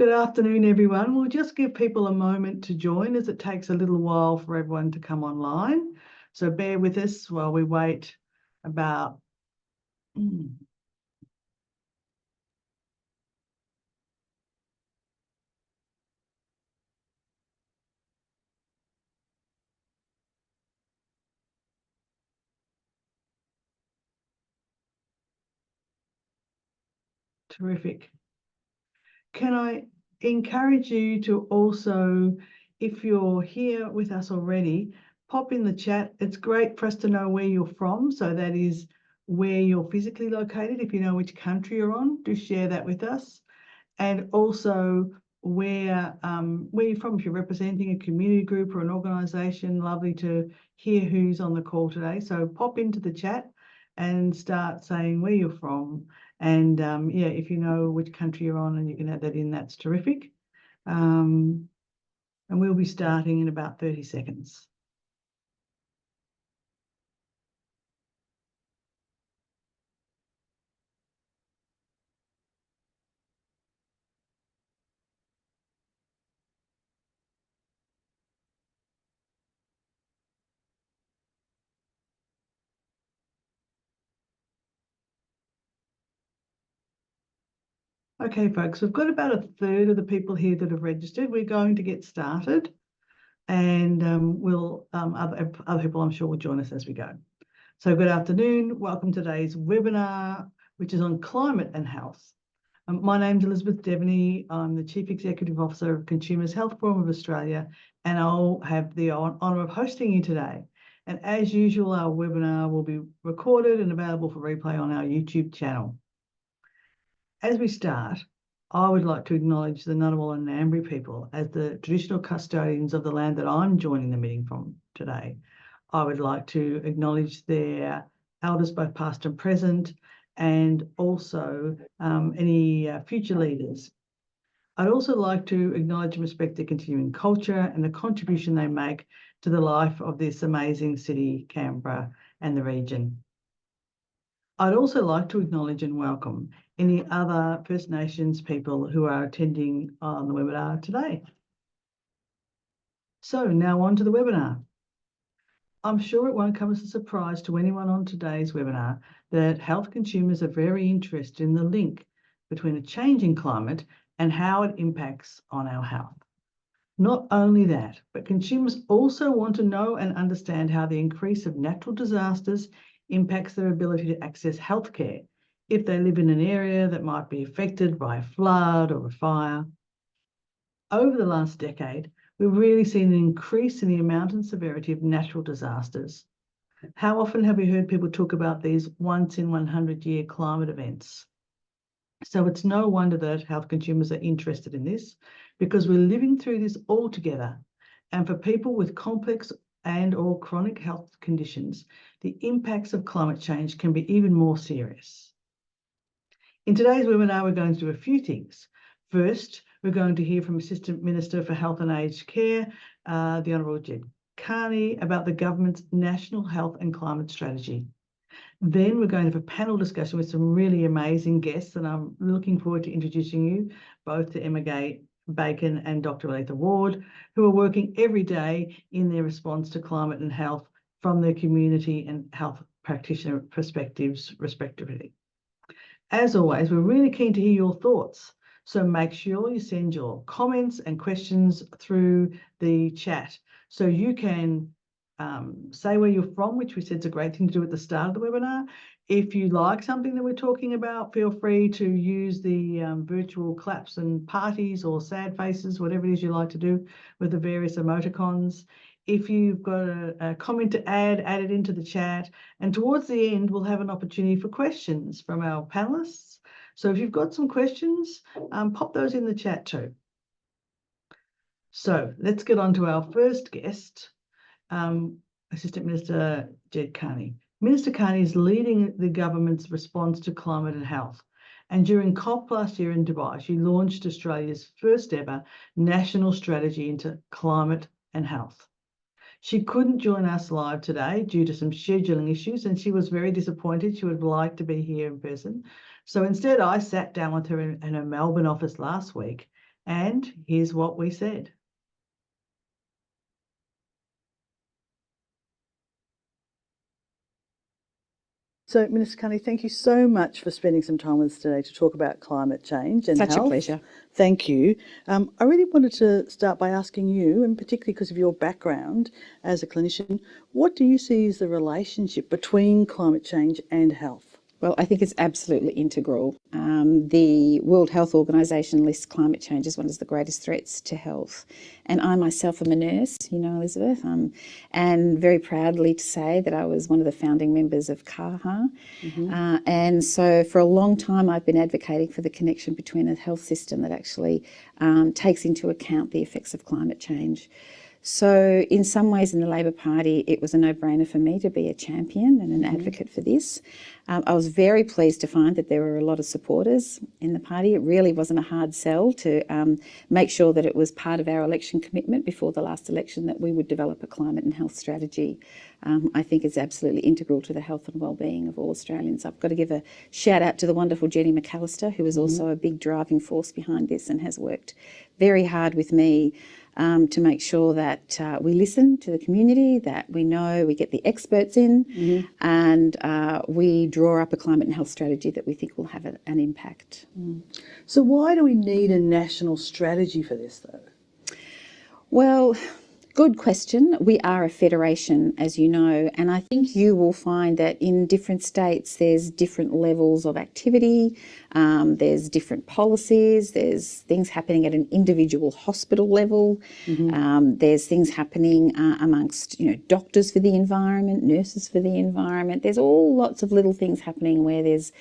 Good afternoon, everyone. We'll just give people a moment to join as it takes a little while for everyone to come online. So bear with us while we wait about... Terrific. Can I encourage you to also, if you're here with us already, pop in the chat. It's great for us to know where you're from. So that is where you're physically located. If you know which country you're on, do share that with us. And also where you're from. If you're representing a community group or an organisation, lovely to hear who's on the call today. So pop into the chat and start saying where you're from. And yeah, if you know which country you're on and you can add that in, that's terrific. And we'll be starting in about 30 seconds. Okay, folks, we've got about a third of the people here that have registered. We're going to get started, and other people I'm sure will join us as we go. So good afternoon. Welcome to today's webinar, which is on climate and health. My name's Elizabeth Deveny. I'm the Chief Executive Officer of Consumers Health Forum of Australia, and I'll have the honour of hosting you today. And as usual, our webinar will be recorded and available for replay on our YouTube channel. As we start, I would like to acknowledge the Ngunnawal and Ngambri people as the traditional custodians of the land that I'm joining the meeting from today. I would like to acknowledge their elders, both past and present, and also any future leaders. I'd also like to acknowledge and respect their continuing culture and the contribution they make to the life of this amazing city, Canberra, and the region. I'd also like to acknowledge and welcome any other First Nations people who are attending on the webinar today. So now on to the webinar. I'm sure it won't come as a surprise to anyone on today's webinar that health consumers are very interested in the link between a changing climate and how it impacts on our health. Not only that, but consumers also want to know and understand how the increase of natural disasters impacts their ability to access healthcare if they live in an area that might be affected by a flood or a fire. Over the last decade, we've really seen an increase in the amount and severity of natural disasters. How often have we heard people talk about these once in 100-year climate events? So it's no wonder that health consumers are interested in this, because we're living through this all together. And for people with complex and or chronic health conditions, the impacts of climate change can be even more serious. In today's webinar, we're going to do a few things. First, we're going to hear from Assistant Minister for Health and Aged Care, the Honourable Ged Kearney, about the government's National Health and Climate Strategy. Then we're going to have a panel discussion with some really amazing guests, and I'm looking forward to introducing you both to Emma Bacon and Dr. Aletha Ward, who are working every day in their response to climate and health from their community and health practitioner perspectives, respectively. As always, we're really keen to hear your thoughts. So make sure you send your comments and questions through the chat. So you can say where you're from, which we said is a great thing to do at the start of the webinar. If you like something that we're talking about, feel free to use the virtual claps and parties or sad faces, whatever it is you like to do with the various emoticons. If you've got a comment to add it into the chat. And towards the end, we'll have an opportunity for questions from our panelists. So if you've got some questions, pop those in the chat too. So let's get on to our first guest, Assistant Minister Ged Kearney. Minister Kearney is leading the government's response to climate and health. And during COP last year in Dubai, she launched Australia's first ever national strategy into climate and health. She couldn't join us live today due to some scheduling issues, and she was very disappointed. She would like to be here in person. So instead, I sat down with her in her Melbourne office last week, And here's what we said. So, Minister Kearney, thank you so much for spending some time with us today to talk about climate change and Such health. a pleasure. Thank you. I really wanted to start by asking you, and particularly because of your background as a clinician, what do you see as the relationship between climate change and health? Well, I think it's absolutely integral. The World Health Organization lists climate change as one of the greatest threats to health. And I myself am a nurse, you know, Elizabeth, and very proudly to say that I was one of the founding members of CAHA. And so for a long time, I've been advocating for the connection between a health system that actually takes into account the effects of climate change. So in some ways in the Labor Party, it was a no-brainer for me to be a champion and an advocate for this. I was very pleased to find that there were a lot of supporters in the party. It really wasn't a hard sell to make sure that it was part of our election commitment before the last election that we would develop a climate and health strategy. I think it's absolutely integral to the health and wellbeing of all Australians. I've got to give a shout out to the wonderful Jenny McAllister, who is also a big driving force behind this and has worked very hard with me to make sure that we listen to the community, that we know we get the experts in, and we draw up a climate and health strategy that we think will have an impact. So why do we need a national strategy for this, though? Well, good question. We are a federation, as you know, and I think you will find that in different states there's different levels of activity, there's different policies, there's things happening at an individual hospital level, there's things happening amongst, you know, doctors for the environment, nurses for the environment. There's all lots of little things happening where there's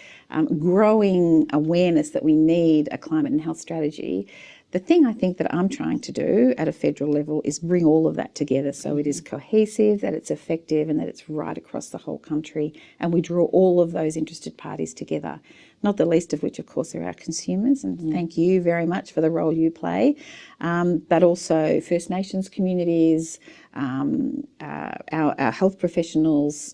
growing awareness that we need a climate and health strategy. The thing I think that I'm trying to do at a federal level is bring all of that together so it is cohesive, that it's effective and that it's right across the whole country, and we draw all of those interested parties together, not the least of which, of course, are our consumers, and thank you very much for the role you play, but also First Nations communities, our health professionals,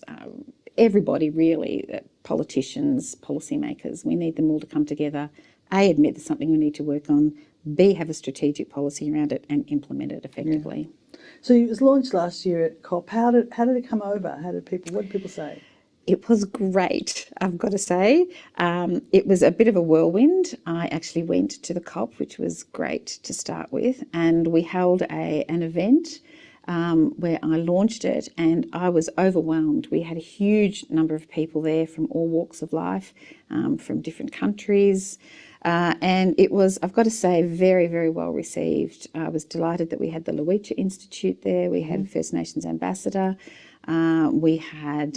everybody really, politicians, policymakers. We need them all to come together, A, admit there's something we need to work on, B, have a strategic policy around it and implement it effectively. So it was launched last year at COP. How did it come over? What did people say? It was great, I've got to say. It was a bit of a whirlwind. I actually went to the COP, which was great to start with, and we held an event where I launched it, and I was overwhelmed. We had a huge number of people there from all walks of life, from different countries. And it was, I've got to say, very, very well received. I was delighted that we had the Luicha Institute there. We had First Nations Ambassador. We had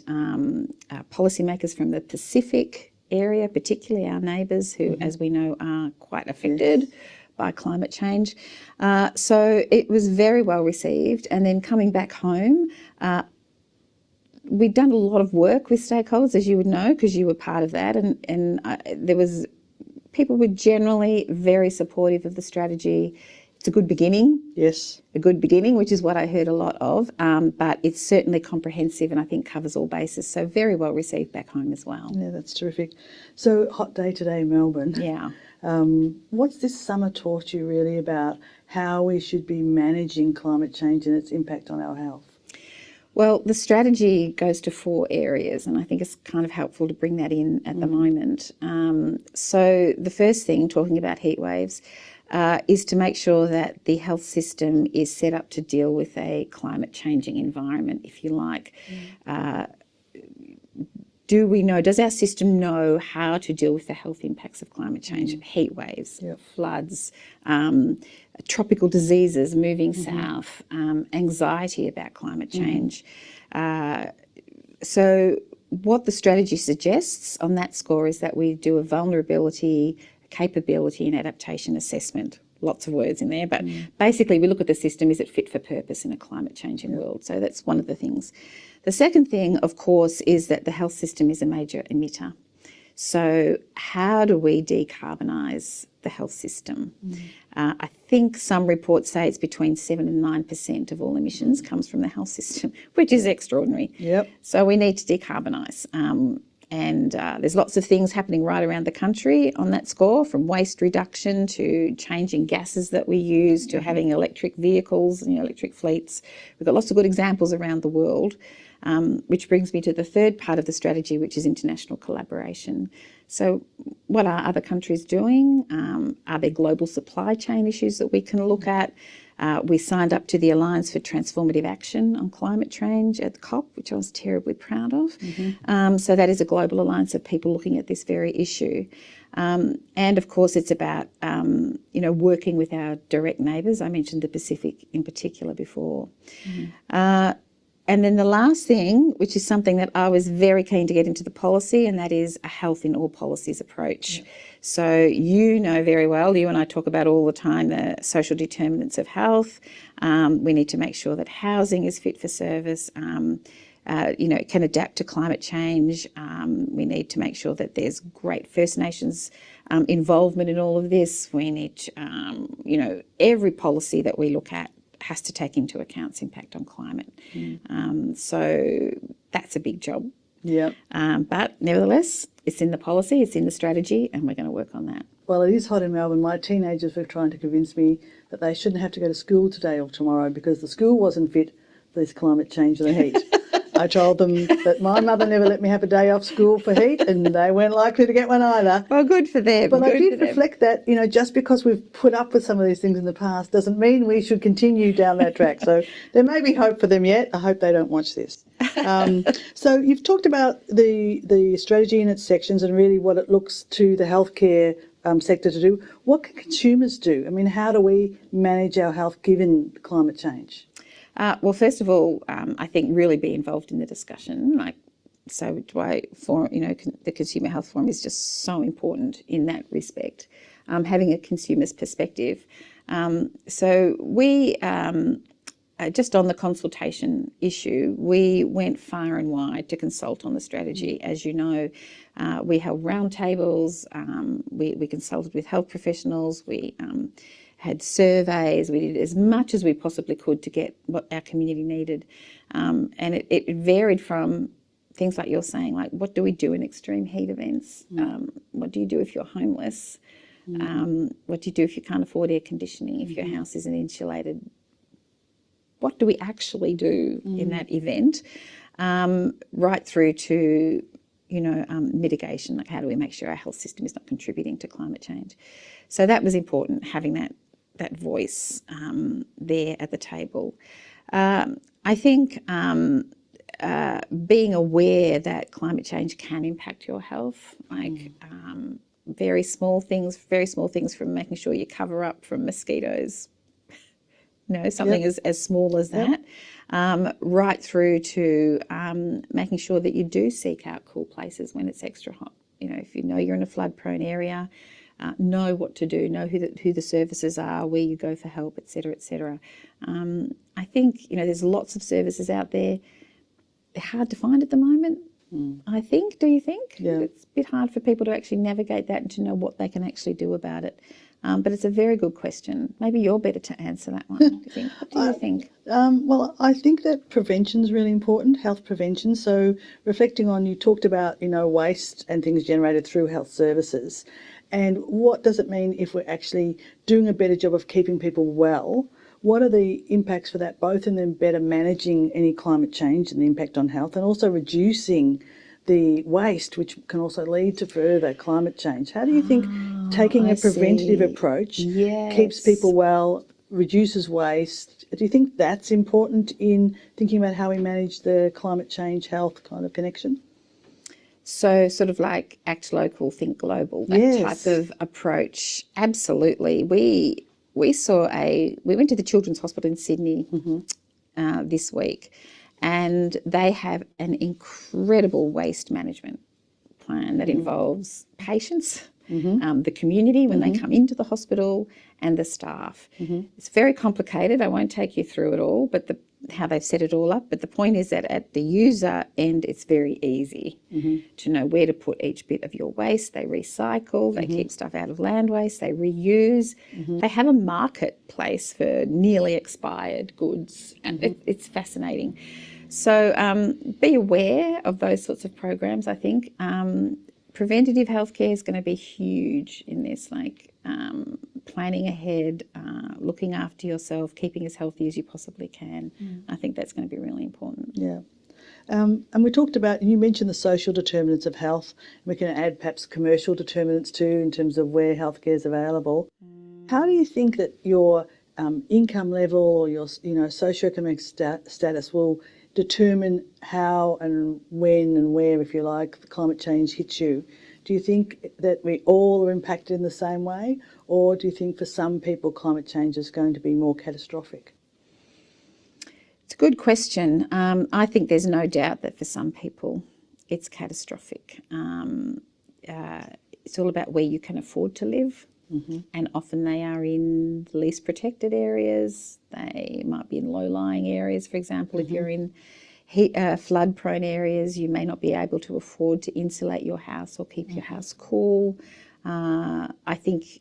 policymakers from the Pacific area, particularly our neighbours who, as we know, are quite affected by climate change. So it was very well received. And then coming back home, we'd done a lot of work with stakeholders, as you would know, because you were part of that. And there was... People were generally very supportive of the strategy. It's a good beginning. Yes. A good beginning, which is what I heard a lot of, but it's certainly comprehensive and I think covers all bases. So very well received back home as well. Yeah, that's terrific. So hot day today in Melbourne. Yeah. What's this summer taught you really about how we should be managing climate change and its impact on our health? Well, the strategy goes to 4 areas, and I think it's kind of helpful to bring that in at the moment. So the first thing, talking about heat waves, is to make sure that the health system is set up to deal with a climate changing environment, if you like. Does our system know how to deal with the health impacts of climate change, heat waves, floods, tropical diseases moving south, anxiety about climate change? So what the strategy suggests on that score is that we do a vulnerability, capability and adaptation assessment. Lots of words in there, but basically we look at the system, is it fit for purpose in a climate changing world? So that's one of the things. The second thing, of course, is that the health system is a major emitter. So how do we decarbonise the health system? I think some reports say it's between 7 and 9% of all emissions comes from the health system, which is extraordinary. Yep. So we need to decarbonise. And there's lots of things happening right around the country on that score, from waste reduction to changing gases that we use to having electric vehicles and electric fleets. We've got lots of good examples around the world, which brings me to the third part of the strategy, which is international collaboration. So what are other countries doing? Are there global supply chain issues that we can look at? We signed up to the Alliance for Transformative Action on Climate Change at the COP, which I was terribly proud of. So that is a global alliance of people looking at this very issue. And of course, it's about, working with our direct neighbours. I mentioned the Pacific in particular before. And then the last thing, which is something that I was very keen to get into the policy, and that is a health in all policies approach. Yeah. So you know very well, you and I talk about all the time the social determinants of health. We need to make sure that housing is fit for service, it can adapt to climate change. We need to make sure that there's great First Nations involvement in all of this. We need, every policy that we look at has to take into account its impact on climate. So that's a big job. Yeah. But nevertheless, it's in the policy, it's in the strategy, and we're going to work on that. Well, it is hot in Melbourne. My teenagers were trying to convince me that they shouldn't have to go to school today or tomorrow because the school wasn't fit for this climate change and the heat. I told them that my mother never let me have a day off school for heat, and they weren't likely to get one either. Well, good for them. But I did reflect that, just because we've put up with some of these things in the past doesn't mean we should continue down that track. So there may be hope for them yet. I hope they don't watch this. So you've talked about the strategy in its sections and really what it looks to the healthcare sector to do. What can consumers do? I mean, how do we manage our health given climate change? Well, first of all, I think really be involved in the discussion. The Consumer Health Forum is just so important in that respect, having a consumer's perspective. So we, just on the consultation issue, we went far and wide to consult on the strategy. As you know, we held roundtables, we consulted with health professionals, we had surveys, we did as much as we possibly could to get what our community needed. And it varied from things like you're saying, like what do we do in extreme heat events? What do you do if you're homeless? What do you do if you can't afford air conditioning, if your house isn't insulated? What do we actually do in that event? Right through to, mitigation, like how do we make sure our health system is not contributing to climate change? So that was important, having that voice there at the table. I think being aware that climate change can impact your health, very small things from making sure you cover up from mosquitoes, something as small as that, right through to making sure that you do seek out cool places when it's extra hot. If you know you're in a flood-prone area, know what to do, know who the services are, where you go for help, et cetera, et cetera. I think, there's lots of services out there. They're hard to find at the moment, I think. Do you think? Yeah. It's a bit hard for people to actually navigate that and to know what they can actually do about it. But it's a very good question. Maybe you're better to answer that one, do you think? What do you think? Well, I think that prevention is really important, health prevention. So reflecting on, you talked about, waste and things generated through health services. And what does it mean if we're actually doing a better job of keeping people well? What are the impacts for that, both in them better managing any climate change and the impact on health, and also reducing the waste, which can also lead to further climate change? How do you think taking a preventative approach keeps people well, reduces waste? Do you think that's important in thinking about how we manage the climate change health kind of connection? So sort of like act local, think global, that type of approach. Absolutely. We went to the Children's Hospital in Sydney this week, and they have an incredible waste management plan that involves patients, the community when they come into the hospital, and the staff. It's very complicated. I won't take you through it all, but how they've set it all up. But the point is that at the user end, it's very easy to know where to put each bit of your waste. They recycle, they keep stuff out of land waste, they reuse. They have a marketplace for nearly expired goods, and it's fascinating. So be aware of those sorts of programs, I think. Preventative healthcare is going to be huge in this, like planning ahead, looking after yourself, keeping as healthy as you possibly can. I think that's going to be really important. Yeah. And we talked about, you mentioned the social determinants of health. We can add perhaps commercial determinants too in terms of where healthcare is available. How do you think that your income level or your socioeconomic status will determine how and when and where, if you like, the climate change hits you? Do you think that we all are impacted in the same way, or do you think for some people climate change is going to be more catastrophic? It's a good question. I think there's no doubt that for some people it's catastrophic. It's all about where you can afford to live. And often they are in least protected areas. They might be in low-lying areas, for example. If you're in flood-prone areas, you may not be able to afford to insulate your house or keep your house cool. I think,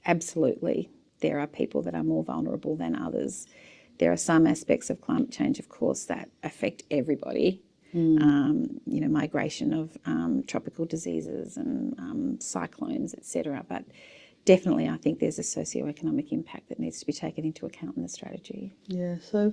absolutely, there are people that are more vulnerable than others. There are some aspects of climate change, of course, that affect everybody. Migration of tropical diseases and cyclones, etc. But definitely, I think there's a socioeconomic impact that needs to be taken into account in the strategy. Yeah. So,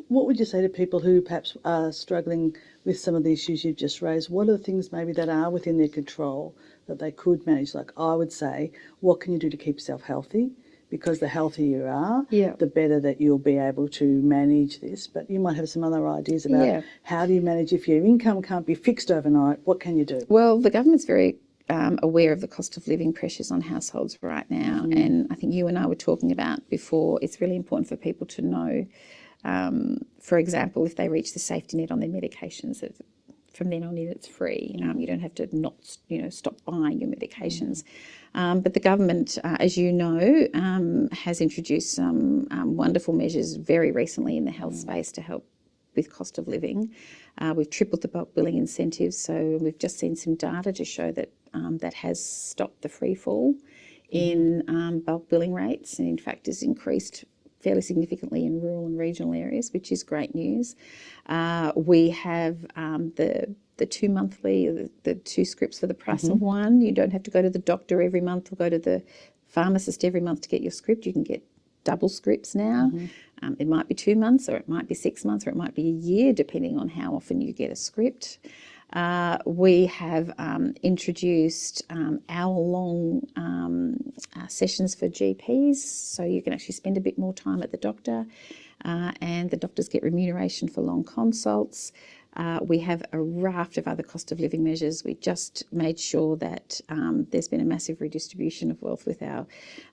what would you say to people who perhaps are struggling with some of the issues you've just raised? What are the things maybe that are within their control that they could manage? Like I would say, what can you do to keep yourself healthy? Because the healthier you are, the better that you'll be able to manage this. But you might have some other ideas about how do you manage if your income can't be fixed overnight? What can you do? Well, the government's very aware of the cost of living pressures on households right now. And I think you and I were talking about before, it's really important for people to know, for example, if they reach the safety net on their medications, that from then on in it's free. You don't have to not, stop buying your medications. But the government, as you know, has introduced some wonderful measures very recently in the health space to help with cost of living. We've tripled the bulk billing incentives, so we've just seen some data to show that that has stopped the free fall in bulk billing rates, and in fact has increased fairly significantly in rural and regional areas, which is great news. We have the 2 monthly, the 2 scripts for the price of one. You don't have to go to the doctor every month or go to the pharmacist every month to get your script. You can get double scripts now. It might be 2 months, or it might be 6 months, or it might be a year, depending on how often you get a script. We have introduced hour-long sessions for GPs, so you can actually spend a bit more time at the doctor, and the doctors get remuneration for long consults. We have a raft of other cost of living measures. We just made sure that there's been a massive redistribution of wealth with our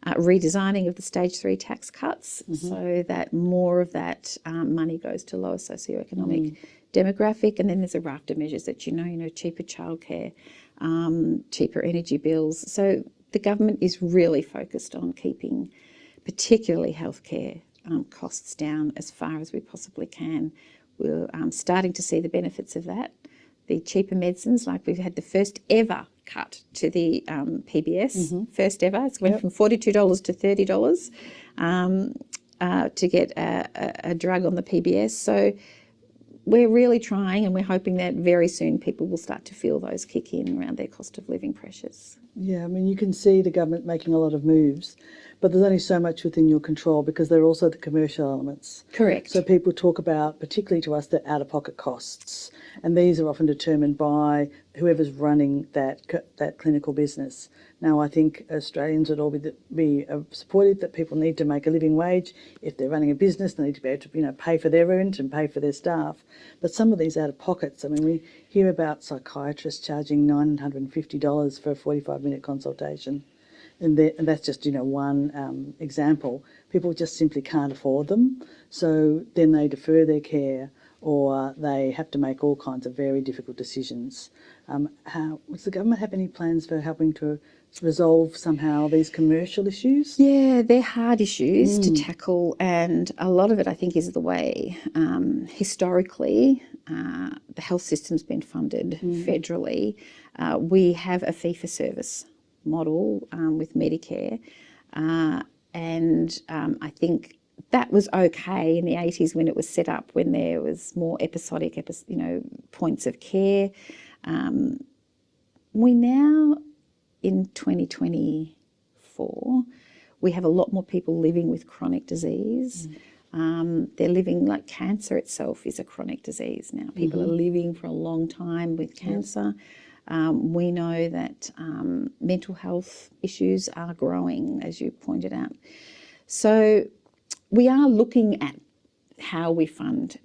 redesigning of the stage 3 tax cuts, so that more of that money goes to lower socioeconomic demographic. And then there's a raft of measures that cheaper childcare, cheaper energy bills. So the government is really focused on keeping particularly healthcare costs down as far as we possibly can. We're starting to see the benefits of that. The cheaper medicines, like we've had the first ever cut to the PBS, first ever. It's went from $42 to $30 to get a drug on the PBS. So we're really trying, and we're hoping that very soon people will start to feel those kick in around their cost of living pressures. Yeah, I mean, you can see the government making a lot of moves, but there's only so much within your control because there are also the commercial elements. Correct. So people talk about, particularly to us, the out-of-pocket costs, and these are often determined by whoever's running that clinical business. Now, I think Australians would all be supportive that people need to make a living wage. If they're running a business, they need to be able to pay for their rent and pay for their staff. But some of these out-of-pockets, I mean, we hear about psychiatrists charging $950 for a 45-minute consultation. And that's just, one example. People just simply can't afford them. So then they defer their care, or they have to make all kinds of very difficult decisions. Does the government have any plans for helping to resolve somehow these commercial issues? Yeah, they're hard issues to tackle, and a lot of it, I think, is the way historically the health system's been funded federally. We have a fee-for-service model with Medicare, and I think that was okay in the 80s when it was set up, when there was more episodic, points of care. We now, in 2024, we have a lot more people living with chronic disease. They're living, like cancer itself is a chronic disease now. People are living for a long time with cancer. We know that mental health issues are growing, as you pointed out. So we are looking at how we fund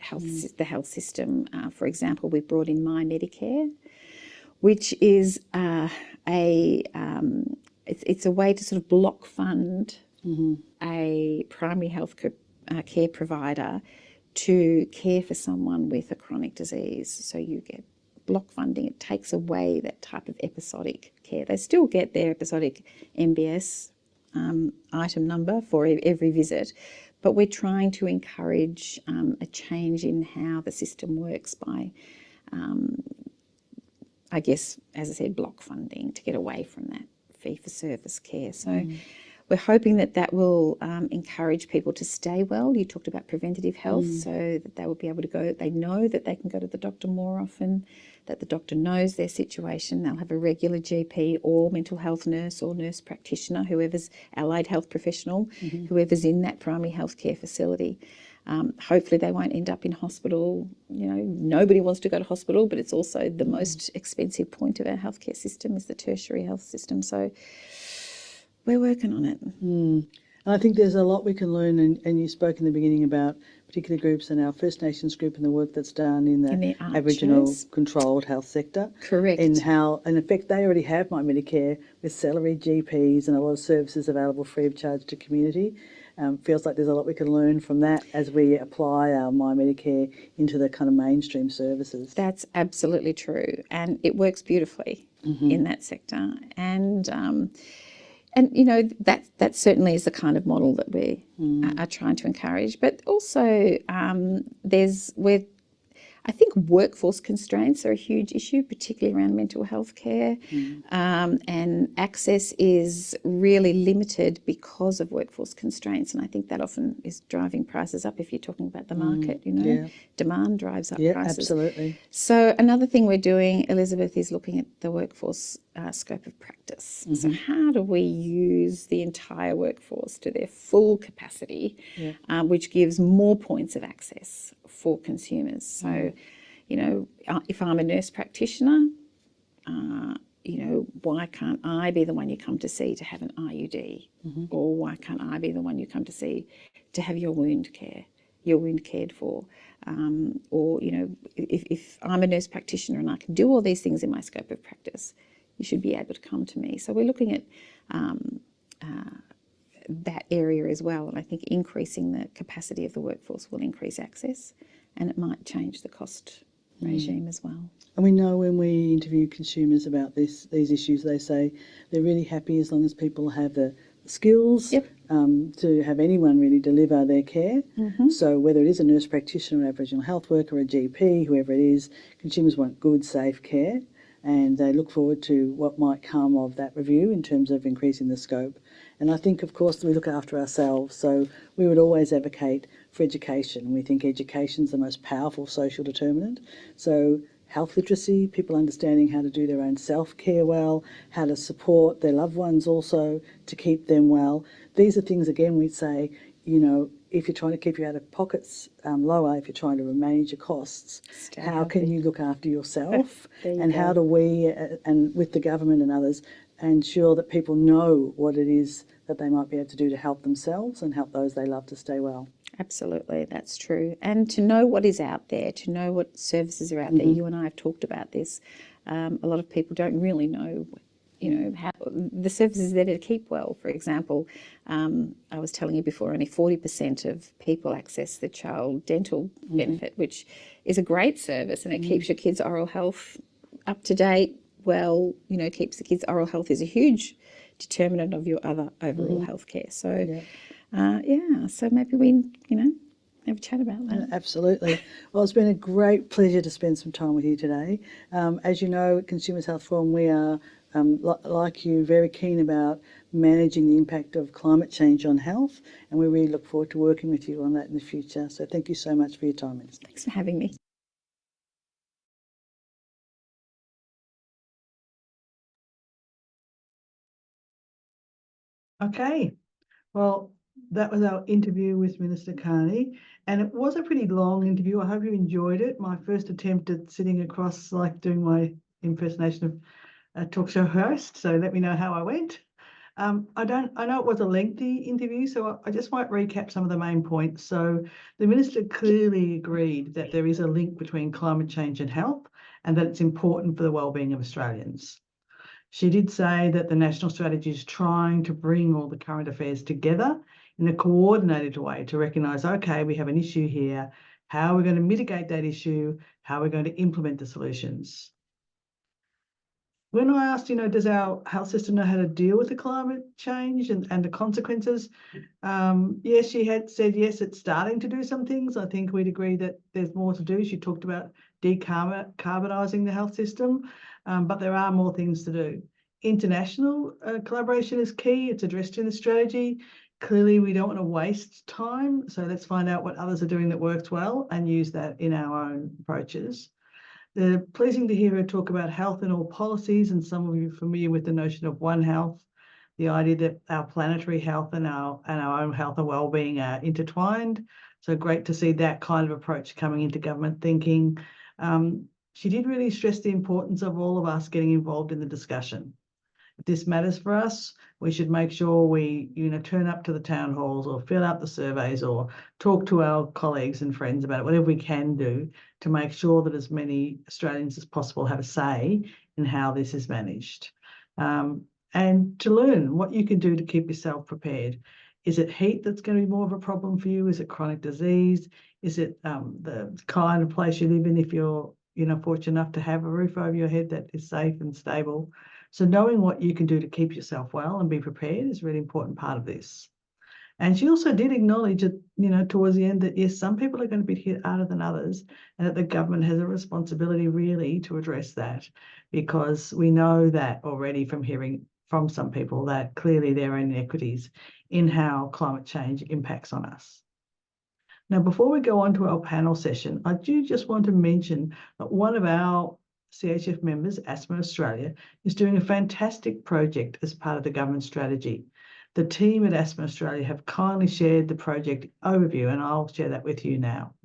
the health system. For example, we've brought in My Medicare, which is it's a way to sort of block fund a primary health care provider to care for someone with a chronic disease. So you get block funding. It takes away that type of episodic care. They still get their episodic MBS item number for every visit, but we're trying to encourage a change in how the system works by I guess, as I said, block funding to get away from that fee-for-service care. So we're hoping that that will encourage people to stay well. You talked about preventative health, so that they will be able to go, they know that they can go to the doctor more often, that the doctor knows their situation. They'll have a regular GP or mental health nurse or nurse practitioner, whoever's allied health professional, whoever's in that primary health care facility. Hopefully they won't end up in hospital. Nobody wants to go to hospital, but it's also the most expensive point of our healthcare system is the tertiary health system. So we're working on it. And I think there's a lot we can learn, and you spoke in the beginning about particular groups and our First Nations group and the work that's done in the Aboriginal controlled health sector. Correct. And how, in effect, they already have My Medicare with salaried GPs and a lot of services available free of charge to community. Feels like there's a lot we can learn from that as we apply our My Medicare into the kind of mainstream services. That's absolutely true, and it works beautifully in that sector. And that certainly is the kind of model that we are trying to encourage. But also, I think workforce constraints are a huge issue, particularly around mental health care. And access is really limited because of workforce constraints. And I think that often is driving prices up if you're talking about the market, Demand drives up prices. Absolutely. So another thing we're doing, Elizabeth, is looking at the workforce scope of practice. So how do we use the entire workforce to their full capacity, which gives more points of access for consumers? So, if I'm a nurse practitioner, why can't I be the one you come to see to have an IUD? Or why can't I be the one you come to see to have your wound cared for? Or, if I'm a nurse practitioner and I can do all these things in my scope of practice, you should be able to come to me. So we're looking at that area as well. And I think increasing the capacity of the workforce will increase access, and it might change the cost regime as well. And we know when we interview consumers about these issues, they say they're really happy as long as people have the skills to have anyone really deliver their care. So whether it is a nurse practitioner, an Aboriginal health worker, a GP, whoever it is, consumers want good, safe care, and they look forward to what might come of that review in terms of increasing the scope. And I think, of course, we look after ourselves, so we would always advocate for education. We think education is the most powerful social determinant. So health literacy, people understanding how to do their own self-care well, how to support their loved ones also to keep them well. These are things, again, we'd say, if you're trying to keep your out-of-pockets lower, if you're trying to manage your costs, how can you look after yourself? And how do we, and with the government and others, ensure that people know what it is that they might be able to do to help themselves and help those they love to stay well? Absolutely, that's true. And to know what is out there, to know what services are out there. You and I have talked about this. A lot of people don't really know, how the services there to keep well. For example, I was telling you before, only 40% of people access the child dental benefit, which is a great service, and it keeps your kids' oral health up to date. Well, keeps the kids' oral health is a huge determinant of your other overall health care. So, so maybe we, have a chat about that. Absolutely. Well, it's been a great pleasure to spend some time with you today. As you know, at Consumers Health Forum, we are like you, very keen about managing the impact of climate change on health, and we really look forward to working with you on that in the future. So thank you so much for your time, Minister. Thanks for having me. Okay, well, that was our interview with Minister Kearney, and it was a pretty long interview. I hope you enjoyed it. My first attempt at sitting across, like doing my impersonation of a talk show host. So let me know how I went. I know it was a lengthy interview, so I just might recap some of the main points. So the Minister clearly agreed that there is a link between climate change and health, and that it's important for the wellbeing of Australians. She did say that the national strategy is trying to bring all the current affairs together in a coordinated way to recognise, okay, we have an issue here, how we're going to mitigate that issue, how we're going to implement the solutions. When I asked, does our health system know how to deal with the climate change and the consequences? Yes, she had said, yes, it's starting to do some things. I think we'd agree that there's more to do. She talked about decarbonising the health system, but there are more things to do. International collaboration is key. It's addressed in the strategy. Clearly, we don't want to waste time. So let's find out what others are doing that works well and use that in our own approaches. They're pleasing to hear her talk about health in all policies, and some of you are familiar with the notion of One Health, the idea that our planetary health and our own health and wellbeing are intertwined. So great to see that kind of approach coming into government thinking. She did really stress the importance of all of us getting involved in the discussion. If this matters for us, we should make sure we, turn up to the town halls or fill out the surveys or talk to our colleagues and friends about it, whatever we can do to make sure that as many Australians as possible have a say in how this is managed. And to learn what you can do to keep yourself prepared. Is it heat that's going to be more of a problem for you? Is it chronic disease? Is it the kind of place you live in if you're fortunate enough to have a roof over your head that is safe and stable? So knowing what you can do to keep yourself well and be prepared is a really important part of this. And she also did acknowledge that, towards the end that, yes, some people are going to be hit harder than others, and that the government has a responsibility really to address that, because we know that already from hearing from some people that clearly there are inequities in how climate change impacts on us. Now, before we go on to our panel session, I do just want to mention that one of our CHF members, Asthma Australia, is doing a fantastic project as part of the government strategy. The team at Asthma Australia have kindly shared the project overview, and I'll share that with you now.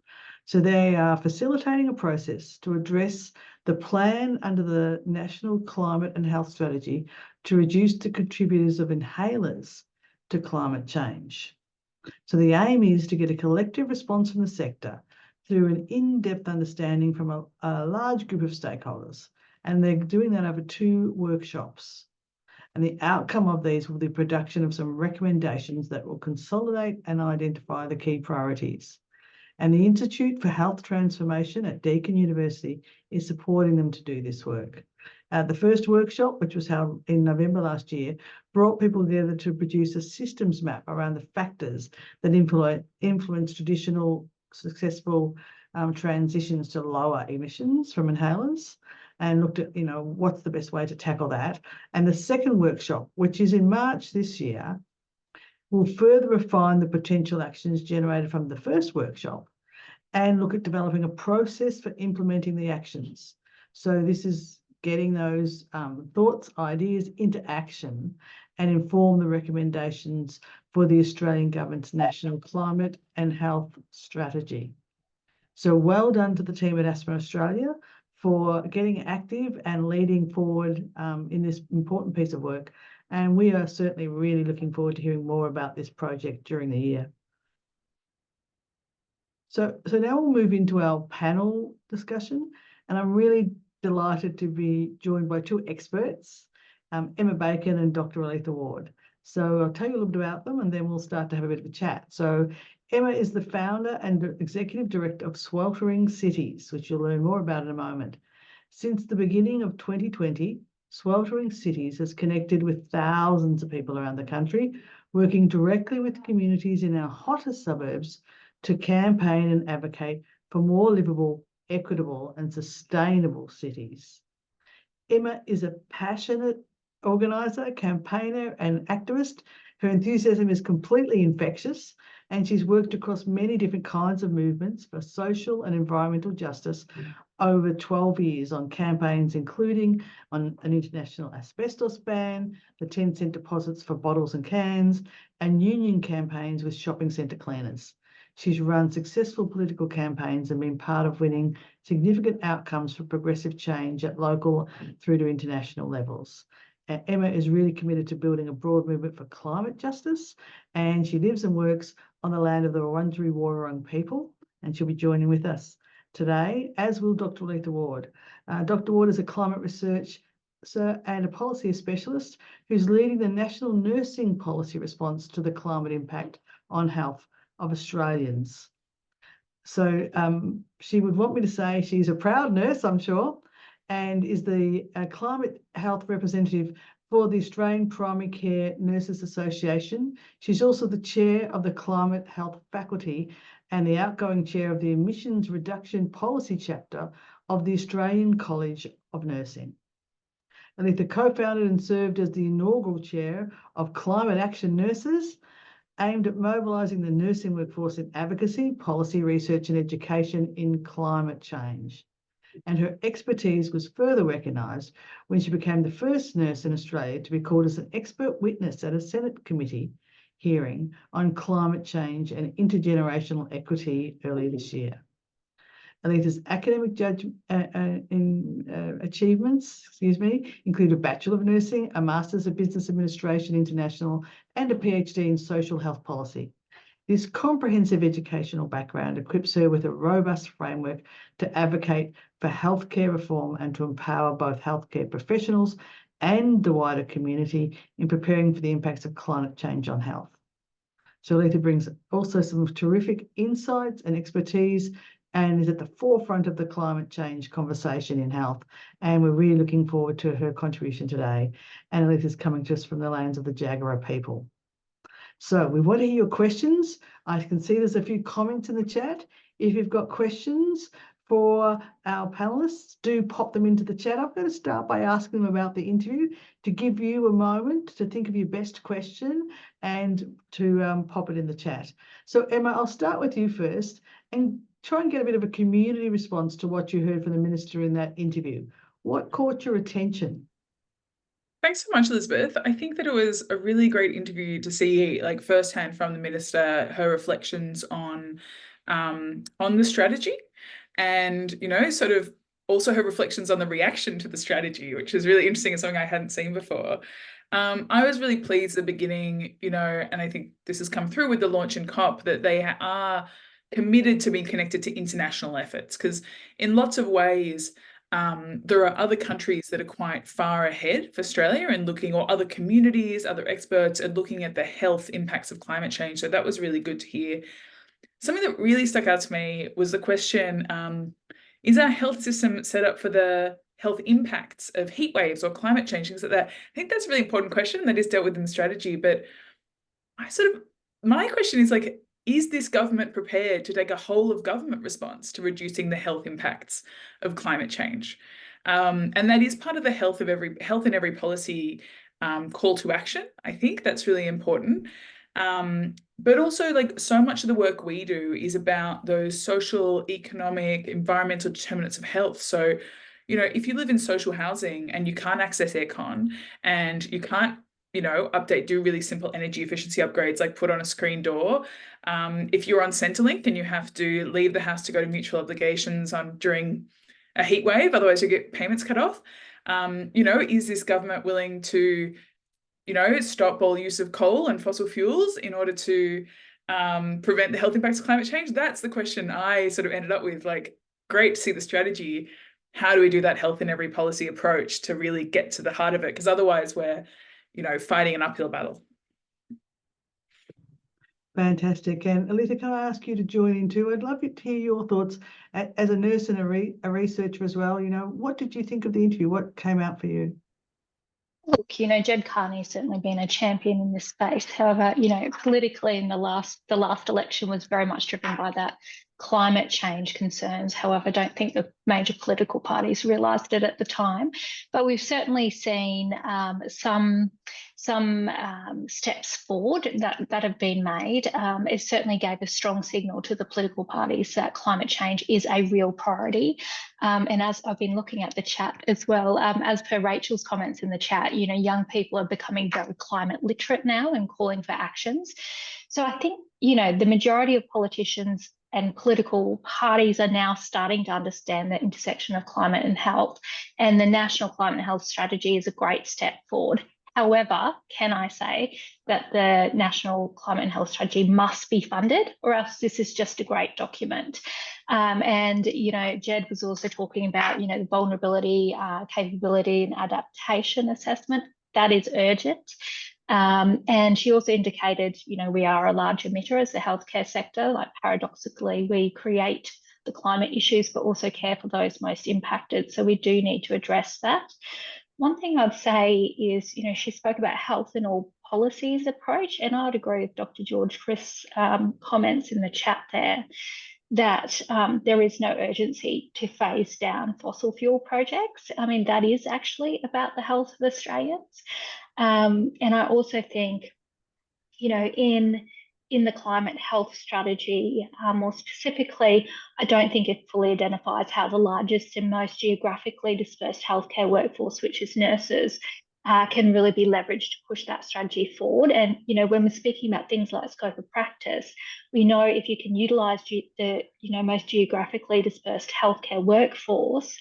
So they are facilitating a process to address the plan under the National Climate and Health Strategy to reduce the contributors of inhalers to climate change. So the aim is to get a collective response from the sector through an in-depth understanding from a large group of stakeholders. And they're doing that over 2 workshops. And the outcome of these will be the production of some recommendations that will consolidate and identify the key priorities. And the Institute for Health Transformation at Deakin University is supporting them to do this work. The first workshop, which was held in November last year, brought people together to produce a systems map around the factors that influence traditional successful transitions to lower emissions from inhalers, and looked at, what's the best way to tackle that. And the second workshop, which is in March this year, will further refine the potential actions generated from the first workshop and look at developing a process for implementing the actions. So this is getting those thoughts, ideas into action and inform the recommendations for the Australian Government's National Climate and Health Strategy. So well done to the team at Asthma Australia for getting active and leading forward in this important piece of work. And we are certainly really looking forward to hearing more about this project during the year. So now we'll move into our panel discussion, and I'm really delighted to be joined by 2 experts, Emma Bacon and Dr. Aletha Ward. So I'll tell you a little bit about them and then we'll start to have a bit of a chat. So Emma is the founder and executive director of Sweltering Cities, which you'll learn more about in a moment. Since the beginning of 2020, Sweltering Cities has connected with thousands of people around the country, working directly with communities in our hottest suburbs to campaign and advocate for more livable, equitable and sustainable cities. Emma is a passionate organiser, campaigner and activist. Her enthusiasm is completely infectious, and she's worked across many different kinds of movements for social and environmental justice over 12 years on campaigns including on an international asbestos ban, the 10-cent deposits for bottles and cans, and union campaigns with shopping centre cleaners. She's run successful political campaigns and been part of winning significant outcomes for progressive change at local through to international levels. Emma is really committed to building a broad movement for climate justice, and she lives and works on the land of the Wurundjeri Woi-wurrung people, and she'll be joining with us today, as will Dr. Aletha Ward. Dr. Ward is a climate researcher and a policy specialist who's leading the national nursing policy response to the climate impact on health of Australians. So she would want me to say she's a proud nurse, I'm sure, and is the climate health representative for the Australian Primary Care Nurses Association. She's also the chair of the Climate Health Faculty and the outgoing chair of the Emissions Reduction Policy Chapter of the Australian College of Nursing. Aletha co-founded and served as the inaugural chair of Climate Action Nurses, aimed at mobilising the nursing workforce in advocacy, policy, research and education in climate change. And her expertise was further recognised when she became the first nurse in Australia to be called as an expert witness at a Senate committee hearing on climate change and intergenerational equity earlier this year. Aletha's academic achievements, include a Bachelor of Nursing, a Master's of Business Administration International, and a PhD in Social Health Policy. This comprehensive educational background equips her with a robust framework to advocate for healthcare reform and to empower both healthcare professionals and the wider community in preparing for the impacts of climate change on health. So Aletha brings also some terrific insights and expertise and is at the forefront of the climate change conversation in health. And we're really looking forward to her contribution today. And Aletha's coming to us from the lands of the Jagera people. So we want to hear your questions. I can see there's a few comments in the chat. If you've got questions for our panelists, do pop them into the chat. I'm going to start by asking them about the interview to give you a moment to think of your best question and to pop it in the chat. So Emma, I'll start with you first and try and get a bit of a community response to what you heard from the Minister in that interview. What caught your attention? Thanks so much, Elizabeth. I think that it was a really great interview to see, like, firsthand from the Minister, her reflections on the strategy, and sort of also her reflections on the reaction to the strategy, which is really interesting and something I hadn't seen before. I was really pleased at the beginning, and I think this has come through with the launch in COP, that they are committed to being connected to international efforts, because in lots of ways, there are other countries that are quite far ahead of Australia and looking, or other communities, other experts are looking at the health impacts of climate change. So that was really good to hear. Something that really stuck out to me was the question, is our health system set up for the health impacts of heat waves or climate change, things like that? I think that's a really important question that is dealt with in the strategy. But my question is, like, is this government prepared to take a whole of government response to reducing the health impacts of climate change? And that is part of the health in every policy call to action. I think that's really important. But also, like, so much of the work we do is about those social, economic, environmental determinants of health. So, if you live in social housing and you can't access aircon and you can't do really simple energy efficiency upgrades like put on a screen door. If you're on Centrelink and you have to leave the house to go to mutual obligations during a heat wave, otherwise you get payments cut off. Is this government willing to, stop all use of coal and fossil fuels in order to prevent the health impacts of climate change? That's the question I sort of ended up with. Like, great to see the strategy. How do we do that health in every policy approach to really get to the heart of it? Because otherwise we're fighting an uphill battle. Fantastic. And Aletha, can I ask you to join in too? I'd love to hear your thoughts as a nurse and a researcher as well. What did you think of the interview? What came out for you? Look, Ged Kearney has certainly been a champion in this space. However, politically in the last election was very much driven by that climate change concerns. However, I don't think the major political parties realised it at the time. But we've certainly seen some steps forward that have been made. It certainly gave a strong signal to the political parties that climate change is a real priority. And as I've been looking at the chat as well, as per Rachel's comments in the chat, young people are becoming very climate literate now and calling for actions. So I think, the majority of politicians and political parties are now starting to understand the intersection of climate and health. And the National Climate and Health Strategy is a great step forward. However, can I say that the National Climate and Health Strategy must be funded, or else this is just a great document. And, Ged was also talking about, the vulnerability, capability and adaptation assessment. That is urgent. And she also indicated, we are a large emitter as the healthcare sector. Like, paradoxically, we create the climate issues, but also care for those most impacted. So we do need to address that. One thing I'd say is, she spoke about health in all policies approach, and I would agree with Dr. George Frith's comments in the chat there, that there is no urgency to phase down fossil fuel projects. I mean, that is actually about the health of Australians. And I also think, in the climate health strategy, more specifically, I don't think it fully identifies how the largest and most geographically dispersed healthcare workforce, which is nurses, can really be leveraged to push that strategy forward. And, when we're speaking about things like scope of practice, we know if you can utilise the, most geographically dispersed healthcare workforce,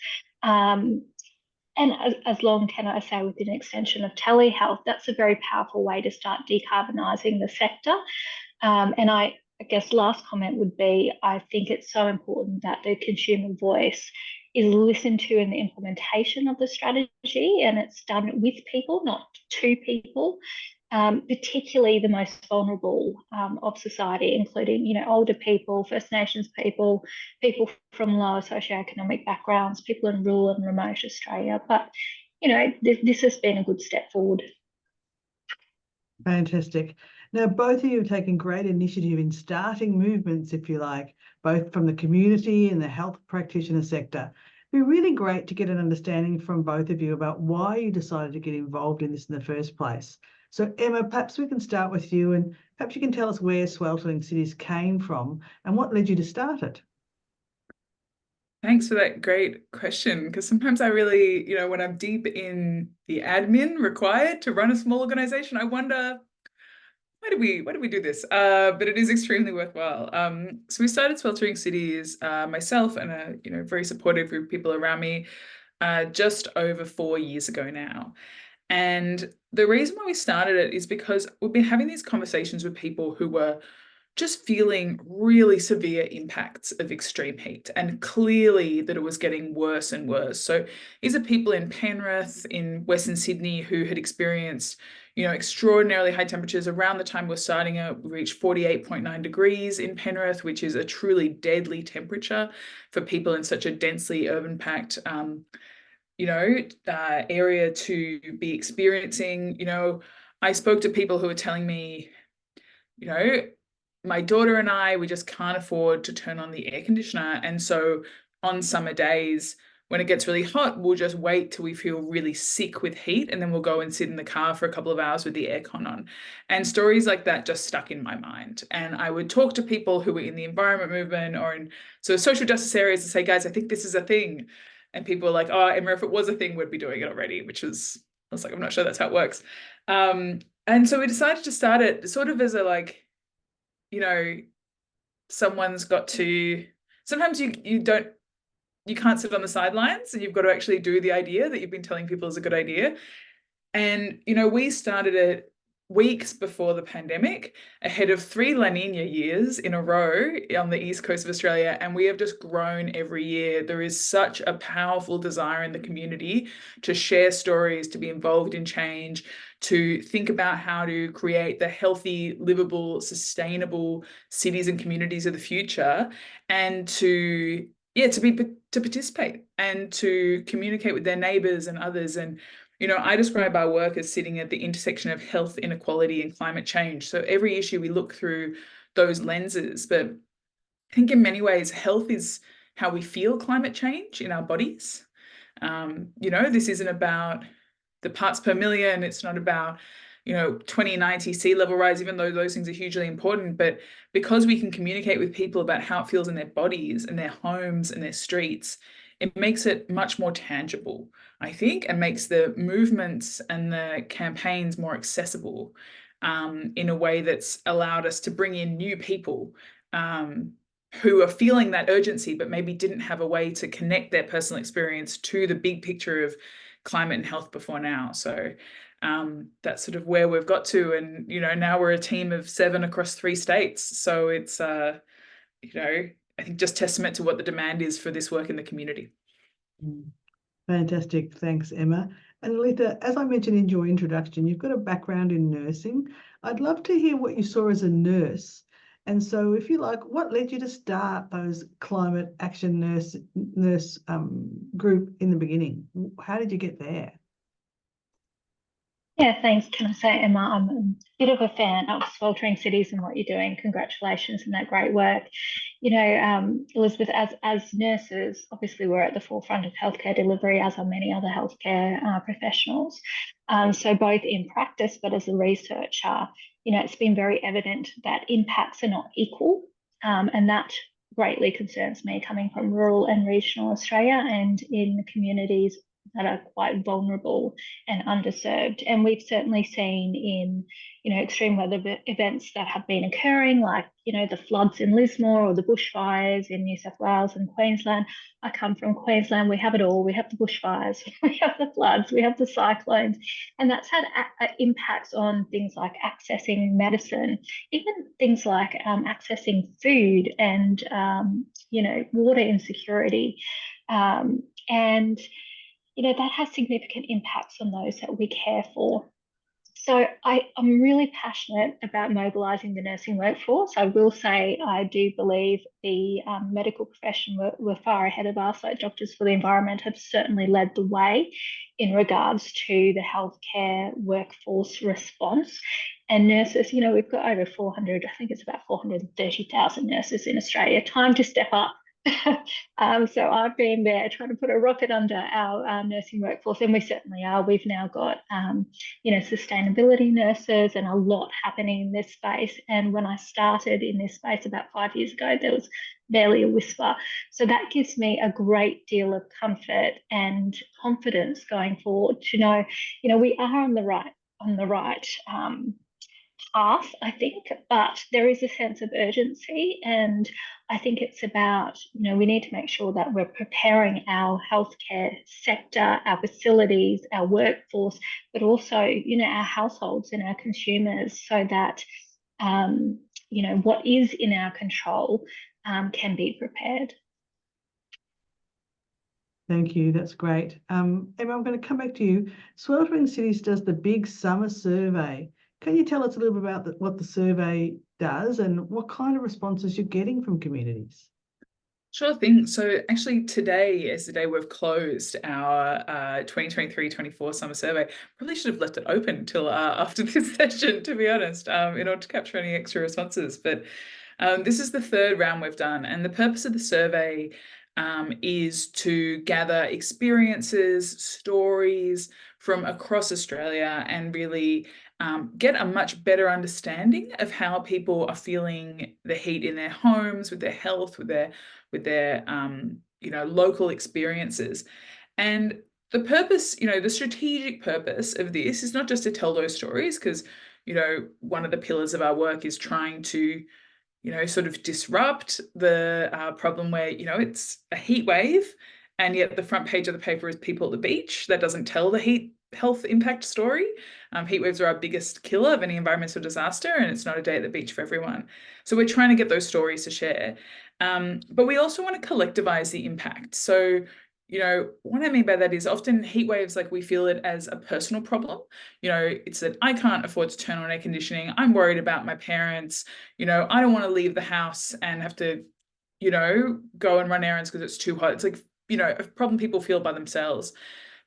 and as long, can I say, with an extension of telehealth, that's a very powerful way to start decarbonising the sector. And I guess last comment would be, I think it's so important that the consumer voice is listened to in the implementation of the strategy, and it's done with people, not to people, particularly the most vulnerable of society, including, older people, First Nations people, people from lower socioeconomic backgrounds, people in rural and remote Australia. But, this has been a good step forward. Fantastic. Now, both of you have taken great initiative in starting movements, if you like, both from the community and the health practitioner sector. It'd be really great to get an understanding from both of you about why you decided to get involved in this in the first place. So, Emma, perhaps we can start with you, and perhaps you can tell us where Sweltering Cities came from and what led you to start it. Thanks for that great question, because sometimes I really, when I'm deep in the admin required to run a small organization, I wonder, why do we do this? But it is extremely worthwhile. So we started Sweltering Cities, myself and a very supportive group of people around me, just over 4 years ago now. And the reason why we started it is because we've been having these conversations with people who were just feeling really severe impacts of extreme heat, and clearly that it was getting worse and worse. So these are people in Penrith, in Western Sydney, who had experienced, extraordinarily high temperatures. Around the time we're starting it, we reached 48.9 degrees in Penrith, which is a truly deadly temperature for people in such a densely urban packed area to be experiencing. I spoke to people who were telling me, my daughter and I, we just can't afford to turn on the air conditioner. And so on summer days, when it gets really hot, we'll just wait till we feel really sick with heat, and then we'll go and sit in the car for a couple of hours with the aircon on. And stories like that just stuck in my mind. And I would talk to people who were in the environment movement or in social justice areas and say, guys, I think this is a thing. And people were like, oh, Emma, if it was a thing, we'd be doing it already, I was like, I'm not sure that's how it works. And so we decided to start it sort of as a someone's got to, sometimes you can't sit on the sidelines, and you've got to actually do the idea that you've been telling people is a good idea. And, we started it weeks before the pandemic, ahead of 3 La Nina years in a row on the east coast of Australia, and we have just grown every year. There is such a powerful desire in the community to share stories, to be involved in change, to think about how to create the healthy, livable, sustainable cities and communities of the future, and to yeah, to participate and to communicate with their neighbors and others. And, you know, I describe our work as sitting at the intersection of health inequality and climate change. So every issue we look through those lenses. But I think in many ways, health is how we feel climate change in our bodies. You know, this isn't about the parts per million. It's not about, you know, 2090 sea level rise, even though those things are hugely important. But because we can communicate with people about how it feels in their bodies and their homes and their streets, it makes it much more tangible, I think, and makes the movements and the campaigns more accessible in a way that's allowed us to bring in new people who are feeling that urgency, but maybe didn't have a way to connect their personal experience to the big picture of climate and health before now. So that's sort of where we've got to. And, you know, now we're a team of 7 across 3 states. So it's, you know, I think just testament to what the demand is for this work in the community. Fantastic. Thanks, Emma. And Aletha, as I mentioned in your introduction, you've got a background in nursing. I'd love to hear what you saw as a nurse. And so if you like, what led you to start those climate action nurse group in the beginning? How did you get there? Yeah, thanks. Can I say, Emma, I'm a bit of a fan of Sweltering Cities and what you're doing. Congratulations on that great work. You know, Elizabeth, as nurses, obviously we're at the forefront of healthcare delivery, as are many other healthcare professionals. So both in practice, but as a researcher, you know, it's been very evident that impacts are not equal, and that greatly concerns me, coming from rural and regional Australia and in communities that are quite vulnerable and underserved. And we've certainly seen in, you know, extreme weather events that have been occurring, like, you know, the floods in Lismore or the bushfires in New South Wales and Queensland. I come from Queensland. We have it all. We have the bushfires, we have the floods, we have the cyclones. And that's had impacts on things like accessing medicine, even things like accessing food and, you know, water insecurity. And you know, that has significant impacts on those that we care for. So I'm really passionate about mobilising the nursing workforce. I will say I do believe the medical profession were far ahead of us. Like Doctors for the Environment have certainly led the way in regards to the healthcare workforce response. And nurses, you know, we've got over 400, I think it's about 430,000 nurses in Australia. Time to step up. So I've been there trying to put a rocket under our nursing workforce, and we certainly are. We've now got, you know, sustainability nurses and a lot happening in this space. And when I started in this space about 5 years ago, there was barely a whisper. So that gives me a great deal of comfort and confidence going forward to know, you know, we are on the right path, I think, but there is a sense of urgency. And I think it's about, you know, we need to make sure that we're preparing our healthcare sector, our facilities, our workforce, but also, you know, our households and our consumers, so that, you know, what is in our control can be prepared. Thank you. That's great. Emma, I'm going to come back to you. Sweltering Cities does the big summer survey. Can you tell us a little bit about what the survey does and what kind of responses you're getting from communities? Sure thing. So actually today is the day we've closed our 2023-24 summer survey. Probably should have left it open until after this session, to be honest, in order to capture any extra responses. But this is the 3rd round we've done. And the purpose of the survey is to gather experiences, stories from across Australia and really get a much better understanding of how people are feeling the heat in their homes, with their health, with their you know, local experiences. And the purpose, you know, the strategic purpose of this is not just to tell those stories, because, you know, one of the pillars of our work is trying to, you know, sort of disrupt the problem where, you know, it's a heat wave and yet the front page of the paper is people at the beach. That doesn't tell the heat health impact story. Heat waves are our biggest killer of any environmental disaster, and it's not a day at the beach for everyone. So we're trying to get those stories to share. But we also want to collectivize the impact. So, you know, what I mean by that is often heat waves, like we feel it as a personal problem. You know, it's that I can't afford to turn on air conditioning. I'm worried about my parents. You know, I don't want to leave the house and have to, you know, go and run errands because it's too hot. It's like, you know, a problem people feel by themselves.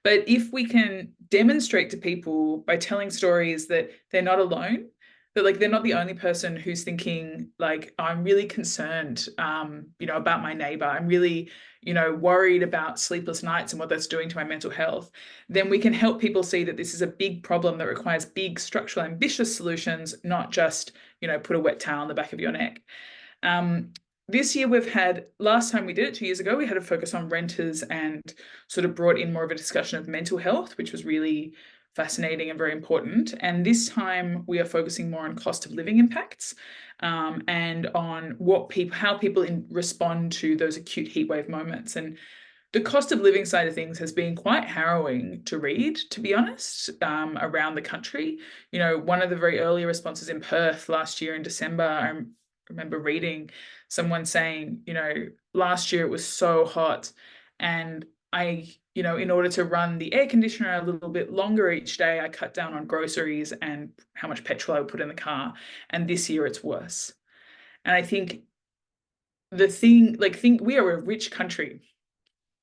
But if we can demonstrate to people by telling stories that they're not alone, that like they're not the only person who's thinking like, I'm really concerned, you know, about my neighbor. I'm really, you know, worried about sleepless nights and what that's doing to my mental health. Then we can help people see that this is a big problem that requires big structural, ambitious solutions, not just, you know, put a wet towel on the back of your neck. This year we've had, last time we did it 2 years ago, we had a focus on renters and sort of brought in more of a discussion of mental health, which was really fascinating and very important. And this time we are focusing more on cost of living impacts, and on how people respond to those acute heatwave moments. And the cost of living side of things has been quite harrowing to read, to be honest, around the country. You know, one of the very early responses in Perth last year in December, I remember reading someone saying, you know, last year it was so hot and you know, in order to run the air conditioner a little bit longer each day, I cut down on groceries and how much petrol I would put in the car. And this year it's worse. And I think we are a rich country.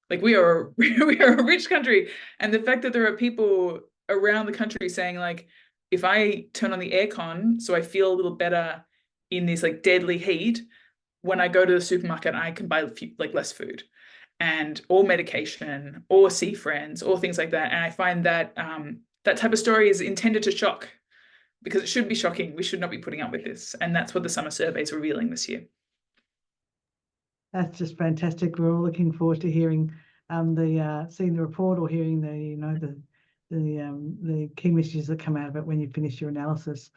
Like we are a rich country. And the fact that there are people around the country saying like, if I turn on the aircon so I feel a little better in this like deadly heat, when I go to the supermarket, I can buy like less food and or medication or see friends or things like that. And I find that that type of story is intended to shock, because it should be shocking. We should not be putting up with this. And that's what the summer survey is revealing this year. That's just fantastic. We're all looking forward to hearing seeing the report or hearing the key messages that come out of it when you finish your analysis.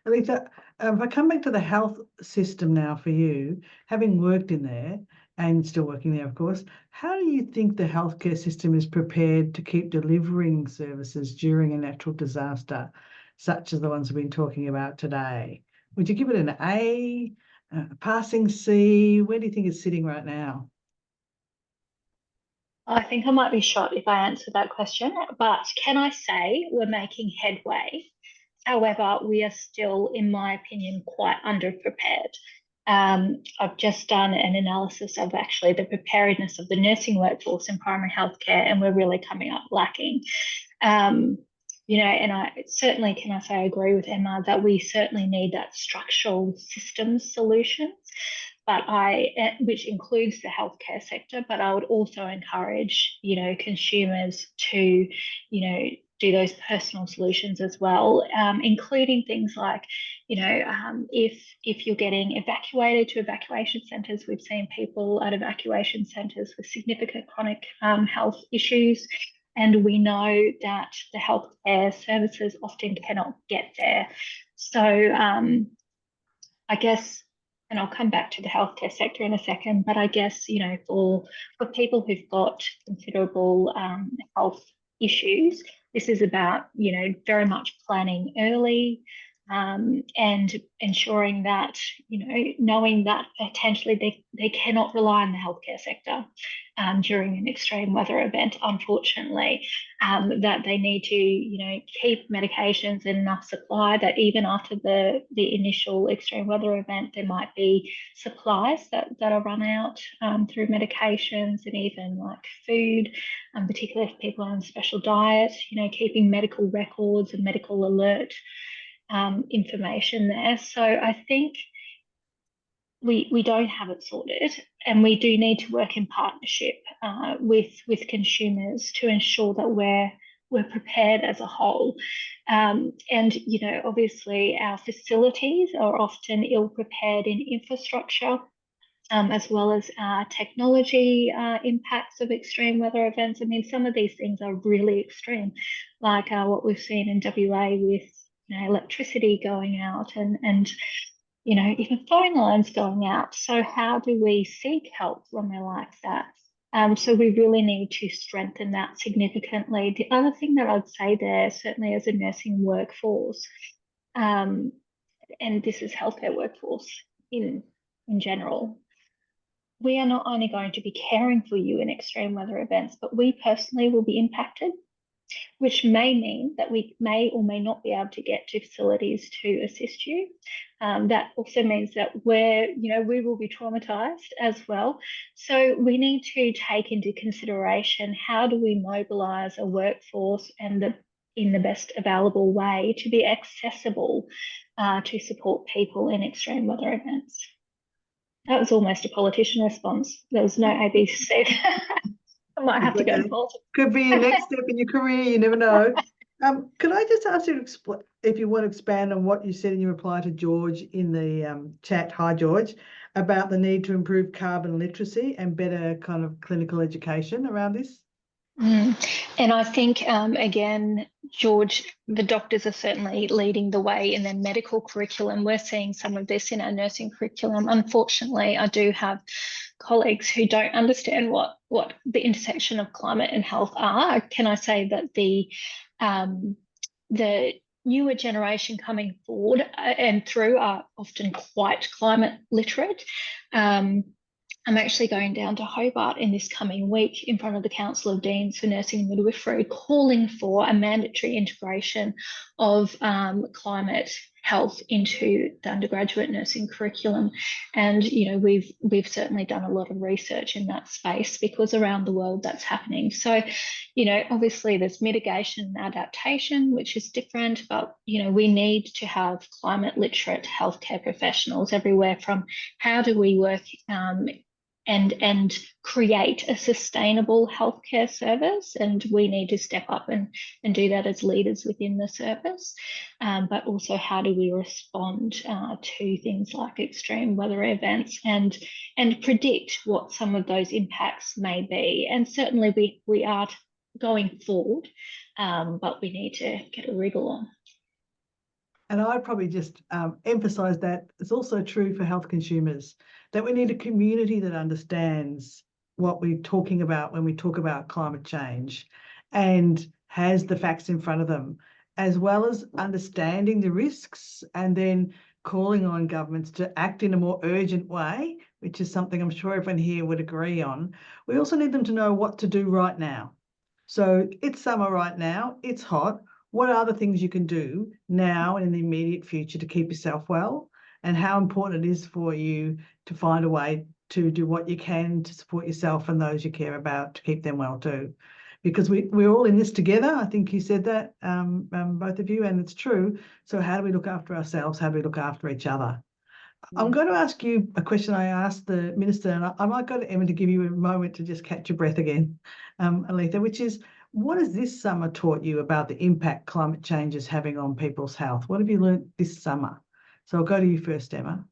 Aletha, if I come back to the health system now for you, having worked in there and still working there, of course, how do you think the healthcare system is prepared to keep delivering services during a natural disaster, such as the ones we've been talking about today? Would you give it an A, a passing C? Where do you think it's sitting right now? I think I might be shot if I answer that question, but can I say we're making headway? However, we are still, in my opinion, quite underprepared. I've just done an analysis of actually the preparedness of the nursing workforce in primary healthcare, and we're really coming up lacking. You know, and I certainly, can I say, I agree with Emma that we certainly need that structural systems solutions, but which includes the healthcare sector, but I would also encourage, you know, consumers to, you know, do those personal solutions as well, including things like, you know, if you're getting evacuated to evacuation centres, we've seen people at evacuation centres with significant chronic health issues. And we know that the healthcare services often cannot get there. So I guess, and I'll come back to the healthcare sector in a second, but I guess, you know, for people who've got considerable health issues, this is about, you know, very much planning early, and ensuring that, you know, knowing that potentially they cannot rely on the healthcare sector during an extreme weather event, unfortunately, that they need to, you know, keep medications in enough supply, that even after the initial extreme weather event, there might be supplies that are run out through medications and even like food, particularly if people are on special diet, you know, keeping medical records and medical alert information there. So I think we don't have it sorted, and we do need to work in partnership with consumers to ensure that we're prepared as a whole. And, you know, obviously our facilities are often ill prepared in infrastructure, as well as technology impacts of extreme weather events. I mean, some of these things are really extreme, like what we've seen in WA with, you know, electricity going out and you know, even phone lines going out. So how do we seek help when we're like that? So we really need to strengthen that significantly. The other thing that I'd say there, certainly as a nursing workforce, and this is healthcare workforce in general, we are not only going to be caring for you in extreme weather events, but we personally will be impacted, which may mean that we may or may not be able to get to facilities to assist you. that also means that we will be traumatized as well. So we need to take into consideration, how do we mobilize a workforce and in the best available way to be accessible to support people in extreme weather events. That was almost a politician response. There was no ABC. I might have to go to politics. Could be your next step in your career, you never know. Could I just ask you to if you want to expand on what you said in your reply to George in the chat, hi George, about the need to improve carbon literacy and better kind of clinical education around this? And I think, again, George, the doctors are certainly leading the way in their medical curriculum. We're seeing some of this in our nursing curriculum. Unfortunately, I do have colleagues who don't understand what the intersection of climate and health are. Can I say that the newer generation coming forward and through are often quite climate literate. I'm actually going down to Hobart in this coming week in front of the Council of Deans for Nursing and Midwifery, calling for a mandatory integration of climate health into the undergraduate nursing curriculum. And, we've certainly done a lot of research in that space, because around the world that's happening. So, obviously there's mitigation and adaptation, which is different, but, we need to have climate literate healthcare professionals everywhere, from how do we work and create a sustainable healthcare service, and we need to step up and do that as leaders within the service, but also how do we respond to things like extreme weather events and predict what some of those impacts may be. And certainly we are going forward, but we need to get a wriggle on. And I'd probably just emphasise that it's also true for health consumers, that we need a community that understands what we're talking about when we talk about climate change and has the facts in front of them, as well as understanding the risks and then calling on governments to act in a more urgent way, which is something I'm sure everyone here would agree on. We also need them to know what to do right now. So it's summer right now, it's hot. What are the things you can do now and in the immediate future to keep yourself well, and how important it is for you to find a way to do what you can to support yourself and those you care about to keep them well too. Because we're all in this together. I think you said that, both of you, and it's true. So how do we look after ourselves? How do we look after each other? I'm going to ask you a question I asked the Minister, and I might go to Emma to give you a moment to just catch your breath again, Aletha, which is, what has this summer taught you about the impact climate change is having on people's health? What have you learned this summer? So I'll go to you first, Emma.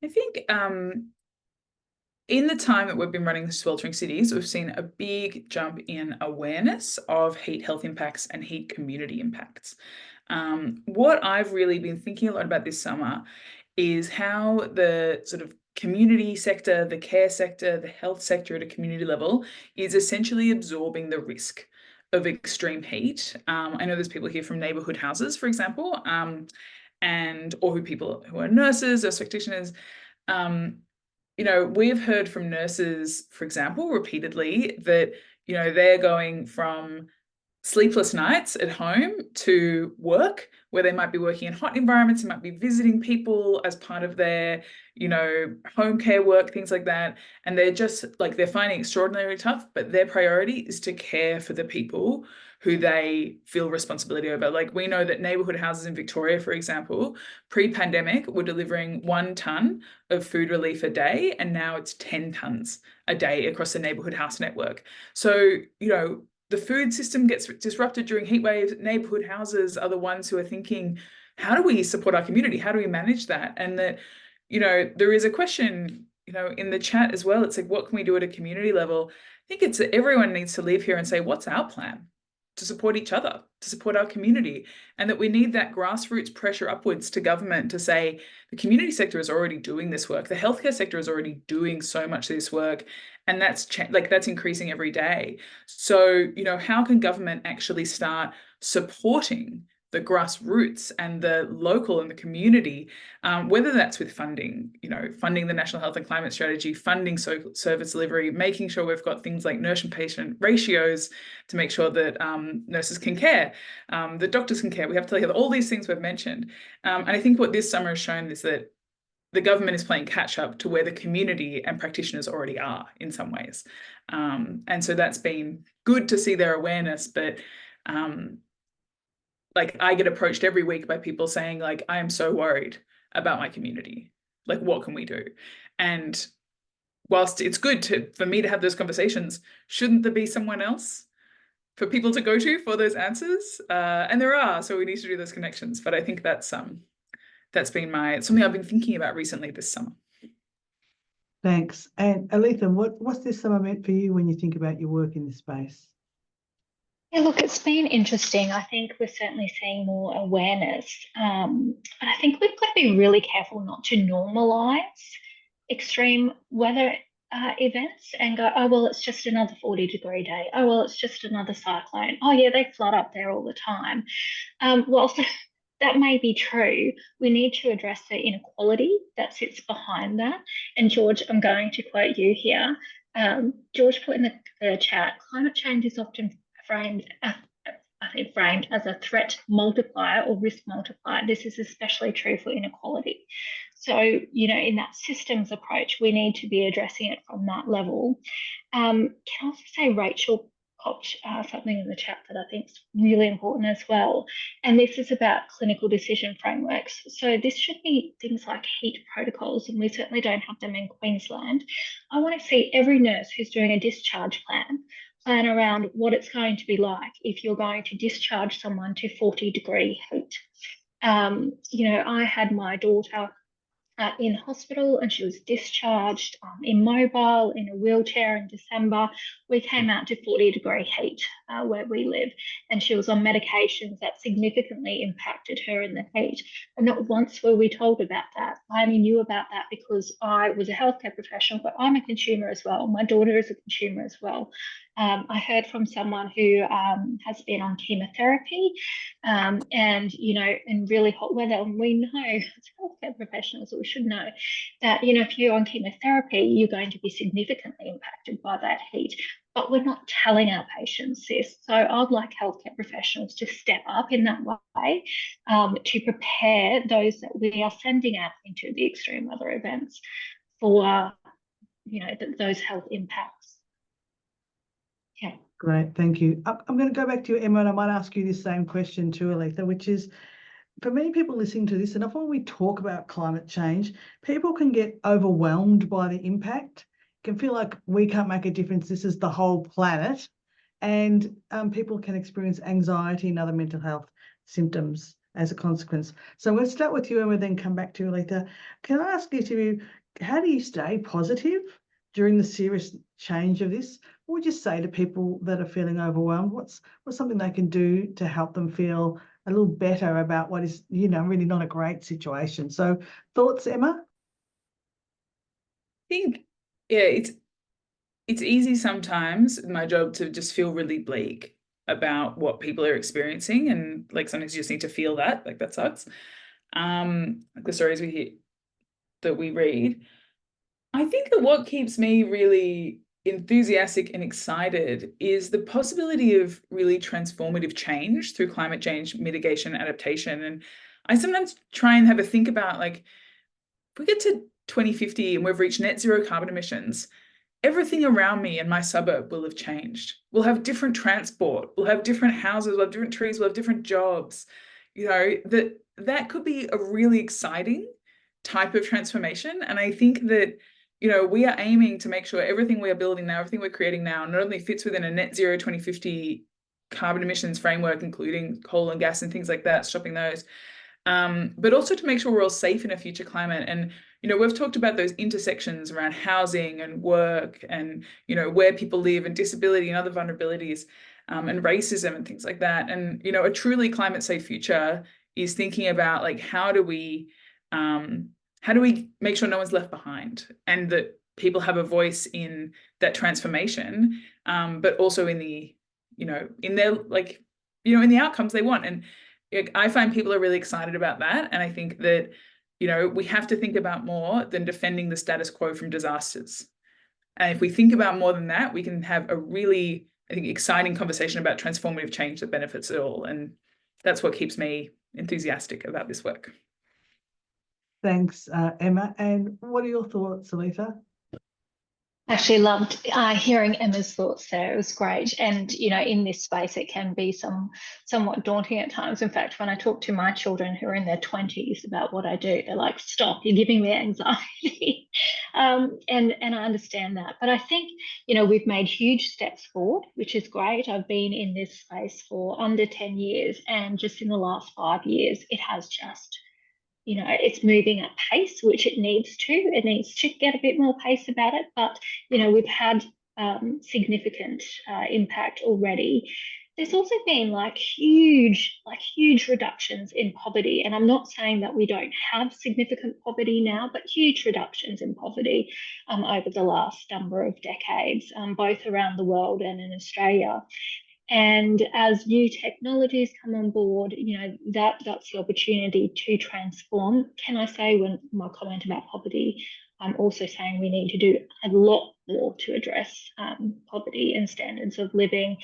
I think in the time that we've been running the Sweltering Cities, we've seen a big jump in awareness of heat health impacts and heat community impacts. What I've really been thinking a lot about this summer is how the sort of community sector, the care sector, the health sector at a community level is essentially absorbing the risk of extreme heat. I know there's people here from neighbourhood houses, for example, or people who are nurses or practitioners. We've heard from nurses, for example, repeatedly that, they're going from sleepless nights at home to work, where they might be working in hot environments, they might be visiting people as part of their, home care work, things like that. And they're just they're finding it extraordinarily tough, but their priority is to care for the people who they feel responsibility over. We know that neighbourhood houses in Victoria, for example, pre-pandemic were delivering 1 tonne of food relief a day, and now it's 10 tonnes a day across the neighbourhood house network. So, the food system gets disrupted during heat waves. Neighbourhood houses are the ones who are thinking, how do we support our community? How do we manage that? And that, there is a question, in the chat as well. It's what can we do at a community level? I think it's that everyone needs to leave here and say, what's our plan to support each other, to support our community? And that we need that grassroots pressure upwards to government to say, the community sector is already doing this work. The healthcare sector is already doing so much of this work. And that's that's increasing every day. So, how can government actually start supporting the grassroots and the local and the community, whether that's with funding, funding the National Health and Climate Strategy, funding service delivery, making sure we've got things like nurse and patient ratios to make sure that nurses can care, that doctors can care. We have to look at all these things we've mentioned. And I think what this summer has shown is that the government is playing catch up to where the community and practitioners already are in some ways. And so that's been good to see their awareness, but like I get approached every week by people saying like, I am so worried about my community. Like, what can we do? And whilst it's good for me to have those conversations, shouldn't there be someone else for people to go to for those answers? And there are, so we need to do those connections. But I think that's been something I've been thinking about recently this summer. Thanks. And Aletha, what's this summer meant for you when you think about your work in this space? Yeah, look, it's been interesting. I think we're certainly seeing more awareness. And I think we've got to be really careful not to normalise extreme weather events and go, oh, well, it's just another 40-degree day. Oh, well, it's just another cyclone. Oh, yeah, they flood up there all the time. Whilst that may be true, we need to address the inequality that sits behind that. And George, I'm going to quote you here. George put in the chat, climate change is often framed as a threat multiplier or risk multiplier. This is especially true for inequality. So, in that systems approach, we need to be addressing it from that level. Can I also say Rachel popped something in the chat that I think is really important as well. And this is about clinical decision frameworks. So this should be things like heat protocols, and we certainly don't have them in Queensland. I want to see every nurse who's doing a discharge plan around what it's going to be like if you're going to discharge someone to 40-degree heat. I had my daughter in hospital and she was discharged immobile in a wheelchair in December. We came out to 40-degree heat where we live, and she was on medications that significantly impacted her in the heat. And not once were we told about that. I only knew about that because I was a healthcare professional, but I'm a consumer as well. My daughter is a consumer as well. I heard from someone who has been on chemotherapy and, in really hot weather. And we know as healthcare professionals, we should know that, if you're on chemotherapy, you're going to be significantly impacted by that heat. But we're not telling our patients this. So I'd like healthcare professionals to step up in that way to prepare those that we are sending out into the extreme weather events for, those health impacts. Yeah. Great, thank you. I'm going to go back to you, Emma, and I might ask you this same question too, Aletha, which is, for many people listening to this, and often when we talk about climate change, people can get overwhelmed by the impact, can feel like we can't make a difference, this is the whole planet, and people can experience anxiety and other mental health symptoms as a consequence. So we'll start with you, Emma, then come back to you, Aletha. Can I ask each of you, how do you stay positive during the serious change of this? What would you say to people that are feeling overwhelmed? What's something they can do to help them feel a little better about what is, really not a great situation? So thoughts, Emma? I think, it's easy sometimes, my job, to just feel really bleak about what people are experiencing, and like sometimes you just need to feel that, like that sucks. Like the stories we hear that we read. I think that what keeps me really enthusiastic and excited is the possibility of really transformative change through climate change mitigation adaptation. And I sometimes try and have a think about, like, if we get to 2050 and we've reached net zero carbon emissions, everything around me in my suburb will have changed. We'll have different transport, we'll have different houses, we'll have different trees, we'll have different jobs. That could be a really exciting type of transformation. And I think that we are aiming to make sure everything we are building now, everything we're creating now, not only fits within a net zero 2050 carbon emissions framework, including coal and gas and things like that, stopping those, but also to make sure we're all safe in a future climate. And, we've talked about those intersections around housing and work and, where people live and disability and other vulnerabilities, and racism and things like that. And, a truly climate safe future is thinking about, like, how do we make sure no one's left behind and that people have a voice in that transformation, but also in the, in their, in the outcomes they want. And I find people are really excited about that. And I think that, we have to think about more than defending the status quo from disasters. And if we think about more than that, we can have a really, I think, exciting conversation about transformative change that benefits it all. And that's what keeps me enthusiastic about this work. Thanks, Emma. And what are your thoughts, Aletha? Actually loved hearing Emma's thoughts there. It was great. And, in this space, it can be somewhat daunting at times. In fact, when I talk to my children who are in their 20s about what I do, they're like, stop, you're giving me anxiety. And I understand that. But I think, we've made huge steps forward, which is great. I've been in this space for under 10 years. And just in the last 5 years, it has just it's moving at pace, which it needs to. It needs to get a bit more pace about it. But, we've had significant impact already. There's also been huge reductions in poverty. And I'm not saying that we don't have significant poverty now, but huge reductions in poverty over the last number of decades, both around the world and in Australia. And as new technologies come on board, that's the opportunity to transform. Can I say, when my comment about poverty, I'm also saying we need to do a lot more to address poverty and standards of living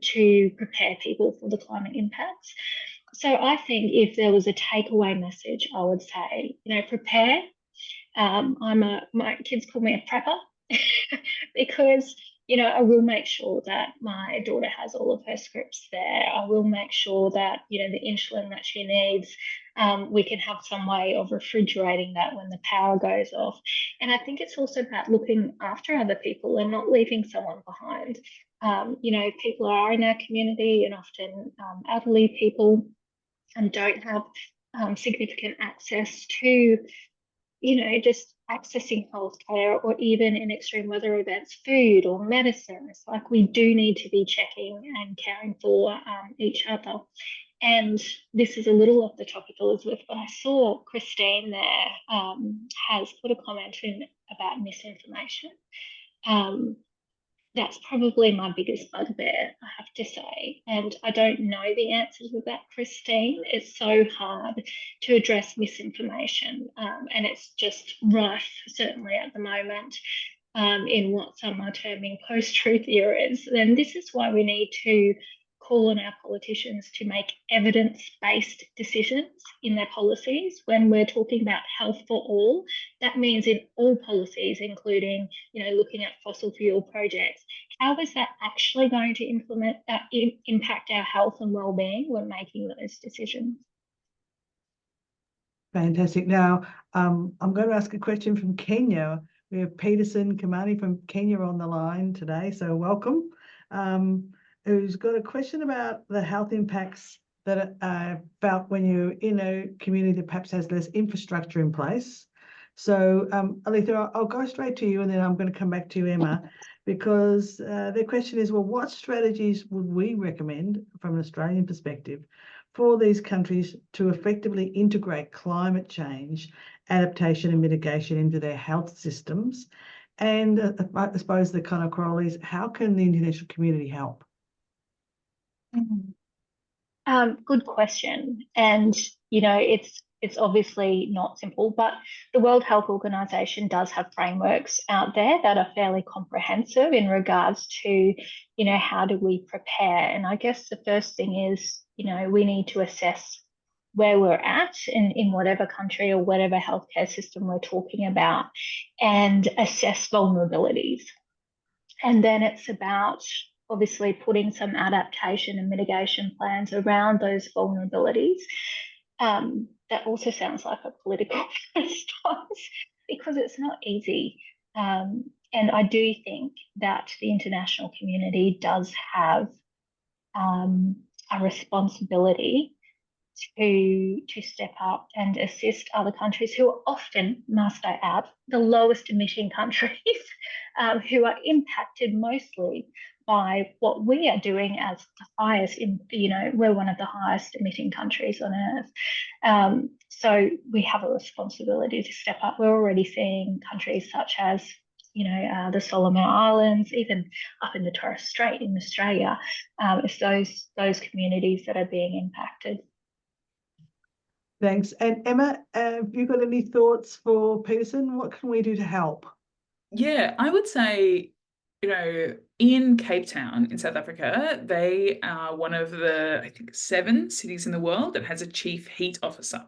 to prepare people for the climate impacts. So I think if there was a takeaway message, I would say, prepare. My kids call me a prepper because I will make sure that my daughter has all of her scripts there. I will make sure that, the insulin that she needs, we can have some way of refrigerating that when the power goes off. And I think it's also about looking after other people and not leaving someone behind. People are in our community and often elderly people and don't have significant access to just accessing healthcare or even in extreme weather events, food or medicine. It's like we do need to be checking and caring for each other. And this is a little off the topic, Elizabeth, but I saw Christine there has put a comment in about misinformation. That's probably my biggest bugbear, I have to say. And I don't know the answers to that, Christine. It's so hard to address misinformation. And it's just rife, certainly at the moment, in what some are terming post-truth eras. And this is why we need to call on our politicians to make evidence-based decisions in their policies. When we're talking about health for all, that means in all policies, including, looking at fossil fuel projects. How is that actually going to impact our health and well-being when making those decisions? Fantastic. Now, I'm going to ask a question from Kenya. We have Peterson Kimani from Kenya on the line today, so welcome. Who's got a question about the health impacts that are felt when you're in a community that perhaps has less infrastructure in place. So, Aletha, I'll go straight to you and then I'm going to come back to you, Emma, because their question is, well, what strategies would we recommend from an Australian perspective for these countries to effectively integrate climate change, adaptation and mitigation into their health systems? And I suppose the kind of corollary is, how can the international community help? Good question. And, it's obviously not simple, but the World Health Organization does have frameworks out there that are fairly comprehensive in regards to, how do we prepare? And I guess the first thing is, we need to assess where we're at in whatever country or whatever healthcare system we're talking about and assess vulnerabilities. And then it's about obviously putting some adaptation and mitigation plans around those vulnerabilities. That also sounds like a political response because it's not easy. And I do think that the international community does have a responsibility to step up and assist other countries who are often, must I add, the lowest emitting countries, who are impacted mostly by what we are doing as the highest, we're one of the highest emitting countries on earth. So we have a responsibility to step up. We're already seeing countries such as the Solomon Islands, even up in the Torres Strait in Australia. It's those communities that are being impacted. Thanks. And Emma, have you got any thoughts for Peterson? What can we do to help? Yeah, I would say, in Cape Town in South Africa, they are one of the, I think, 7 cities in the world that has a chief heat officer,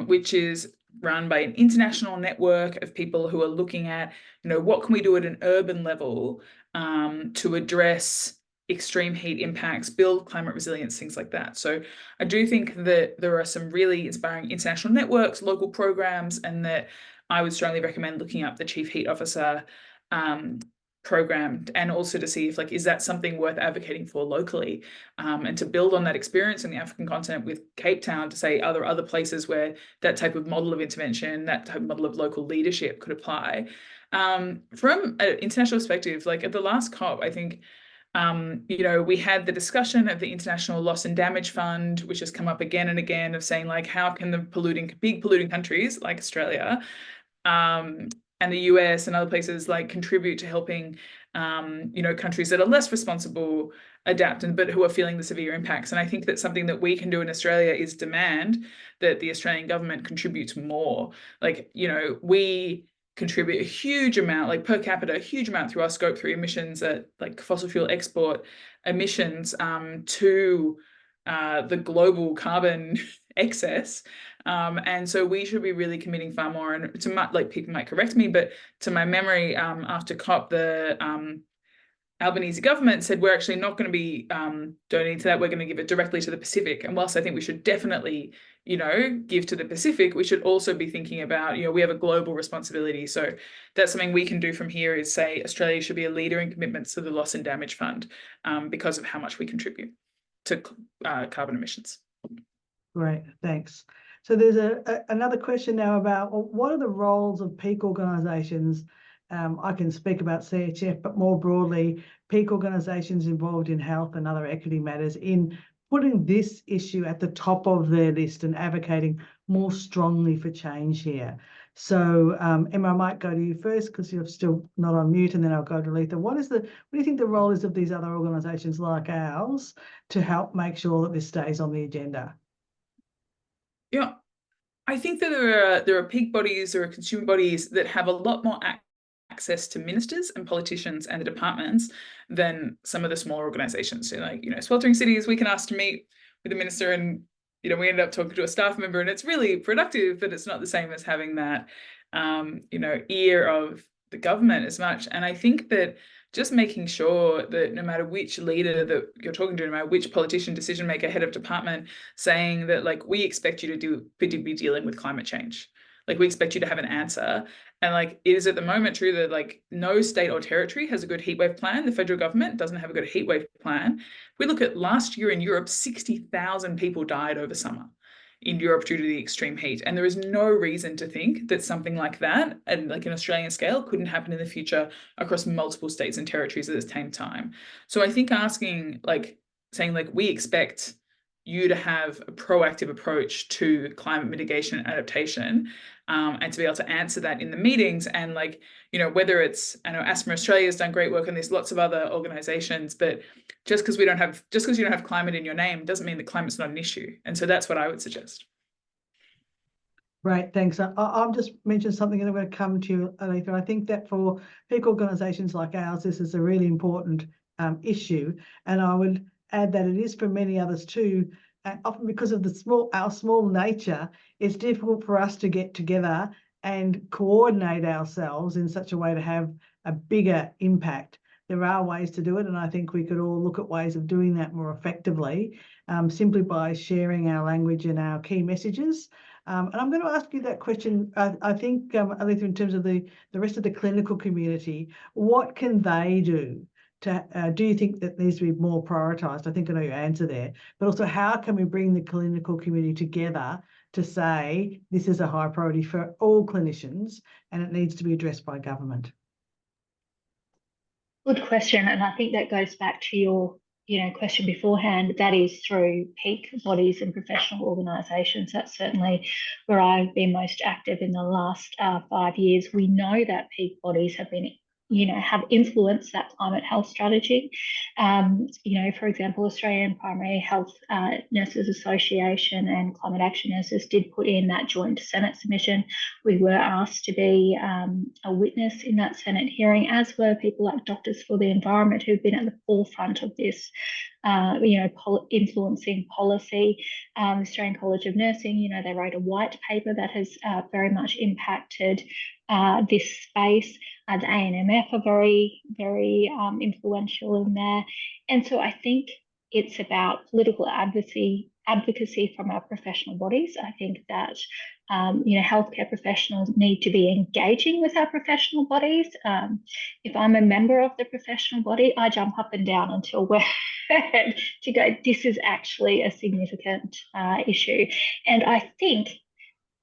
which is run by an international network of people who are looking at, what can we do at an urban level to address extreme heat impacts, build climate resilience, things like that. So I do think that there are some really inspiring international networks, local programs, and that I would strongly recommend looking up the Chief Heat Officer program, and also to see if is that something worth advocating for locally, and to build on that experience in the African continent with Cape Town to say, are there other places where that type of model of intervention, that type of model of local leadership could apply? From an international perspective, at the last COP, I think we had the discussion of the International Loss and Damage Fund, which has come up again and again, of saying how can the big polluting countries like Australia and the US and other places contribute to helping countries that are less responsible adapt, but who are feeling the severe impacts. And I think that something that we can do in Australia is demand that the Australian government contributes more. We contribute a huge amount, per capita, a huge amount through our Scope 3 emissions at fossil fuel export emissions to the global carbon excess. And so we should be really committing far more. And to people might correct me, but to my memory, after COP, the Albanese government said we're actually not going to be donating to that. We're going to give it directly to the Pacific. And whilst I think we should definitely, give to the Pacific, we should also be thinking about, we have a global responsibility. So that's something we can do from here, is say Australia should be a leader in commitments to the Loss and Damage Fund because of how much we contribute to carbon emissions. Great, thanks. So there's another question now about what are the roles of peak organisations? I can speak about CHF, but more broadly, peak organisations involved in health and other equity matters in putting this issue at the top of their list and advocating more strongly for change here. So Emma, I might go to you first because you're still not on mute, and then I'll go to Aletha. What do you think the role is of these other organisations like ours to help make sure that this stays on the agenda? Yeah, I think that there are peak bodies, there are consumer bodies that have a lot more access to ministers and politicians and the departments than some of the smaller organisations. So Sweltering Cities, we can ask to meet with the minister, and we end up talking to a staff member, and it's really productive, but it's not the same as having that ear of the government as much. And I think that just making sure that no matter which leader that you're talking to, no matter which politician, decision maker, head of department, saying that we expect you to be dealing with climate change. We expect you to have an answer. And it is at the moment true that no state or territory has a good heatwave plan. The federal government doesn't have a good heatwave plan. If we look at last year in Europe, 60,000 people died over summer in Europe due to the extreme heat. And there is no reason to think that something like that, and an Australian scale, couldn't happen in the future across multiple states and territories at the same time. So I think asking, saying we expect you to have a proactive approach to climate mitigation and adaptation, and to be able to answer that in the meetings. And whether it's, I know Asthma Australia has done great work on this, lots of other organizations, but just because you don't have climate in your name doesn't mean that climate's not an issue. And so that's what I would suggest. Great, thanks. I'll just mention something, and I'm going to come to you, Aletha. I think that for peak organisations like ours, this is a really important issue, and I would add that it is for many others too. Often because of our small nature, it's difficult for us to get together and coordinate ourselves in such a way to have a bigger impact. There are ways to do it, and I think we could all look at ways of doing that more effectively, simply by sharing our language and our key messages. And I'm going to ask you that question. I think, Aletha, in terms of the rest of the clinical community, what can they do? Do you think that needs to be more prioritised? I think I know your answer there, but also how can we bring the clinical community together to say this is a high priority for all clinicians and it needs to be addressed by government? Good question, and I think that goes back to your question beforehand. That is through peak bodies and professional organisations. That's certainly where I've been most active in the last 5 years. We know that peak bodies have been have influenced that climate health strategy. For example, Australian Primary Health Nurses Association and Climate Action Nurses did put in that joint Senate submission. We were asked to be a witness in that Senate hearing, as were people like Doctors for the Environment, who've been at the forefront of this, influencing policy. Australian College of Nursing, they wrote a white paper that has very much impacted this space. The ANMF are very, very influential in there. And so I think it's about political advocacy from our professional bodies. I think that healthcare professionals need to be engaging with our professional bodies. If I'm a member of the professional body, I jump up and down until we're heard to go, this is actually a significant issue. And I think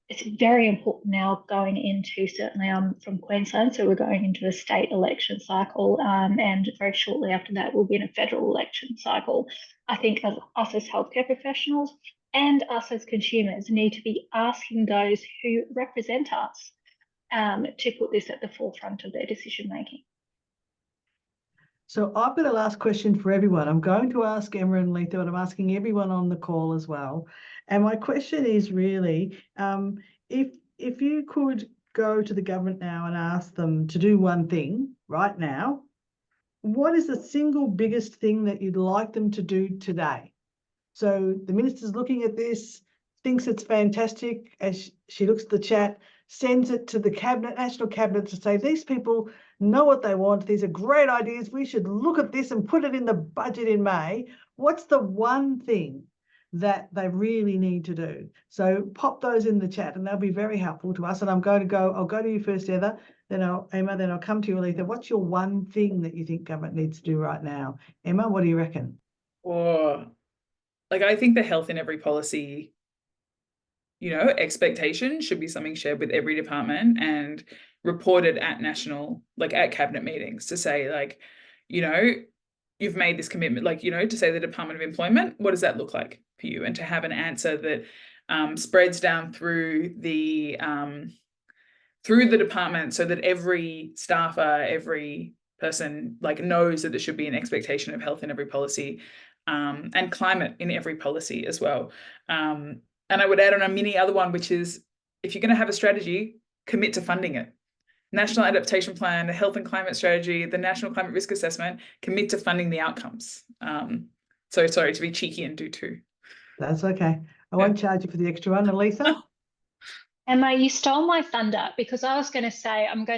it's very important now going into, certainly I'm from Queensland, so we're going into a state election cycle, and very shortly after that we'll be in a federal election cycle. I think us as healthcare professionals and us as consumers need to be asking those who represent us to put this at the forefront of their decision making. So I've got a last question for everyone. I'm going to ask Emma and Aletha, but I'm asking everyone on the call as well. And my question is really, if you could go to the government now and ask them to do one thing right now, what is the single biggest thing that you'd like them to do today? So the minister's looking at this, thinks it's fantastic, as she looks at the chat, sends it to the cabinet, national cabinet, to say, these people know what they want. These are great ideas. We should look at this and put it in the budget in May. What's the one thing that they really need to do? So pop those in the chat and they'll be very helpful to us. And I'll go to you first, Emma, then I'll come to you, Aletha. What's your one thing that you think government needs to do right now? Emma, what do you reckon? I think the health in every policy, expectation should be something shared with every department and reported at at cabinet meetings, to say, you've made this commitment, to say the Department of Employment, what does that look like for you? And to have an answer that spreads down through the department, so that every staffer, every person knows that there should be an expectation of health in every policy, and climate in every policy as well. And I would add on a mini other one, which is, if you're going to have a strategy, commit to funding it. National Adaptation Plan, the Health and Climate Strategy, the National Climate Risk Assessment, commit to funding the outcomes. So sorry to be cheeky and do two. That's okay. I won't charge you for the extra one. Aletha? Emma, you stole my thunder, because I'm going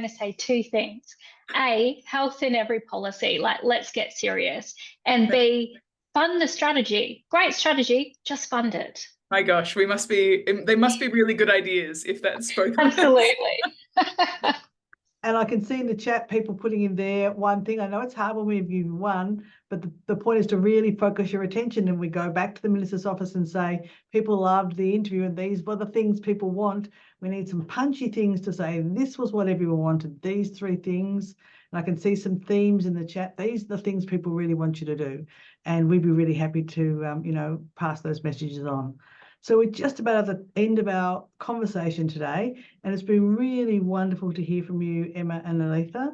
to say two things. A, health in every policy, let's get serious. And B, fund the strategy. Great strategy, just fund it. My gosh, they must be really good ideas if that's both. Absolutely. And I can see in the chat people putting in there one thing. I know it's hard when we give you one, but the point is to really focus your attention, and we go back to the Minister's office and say, people loved the interview and these were the things people want. We need some punchy things to say, this was what everyone wanted, these three things. And I can see some themes in the chat. These are the things people really want you to do. And we'd be really happy to, pass those messages on. So we're just about at the end of our conversation today, and it's been really wonderful to hear from you, Emma and Aletha.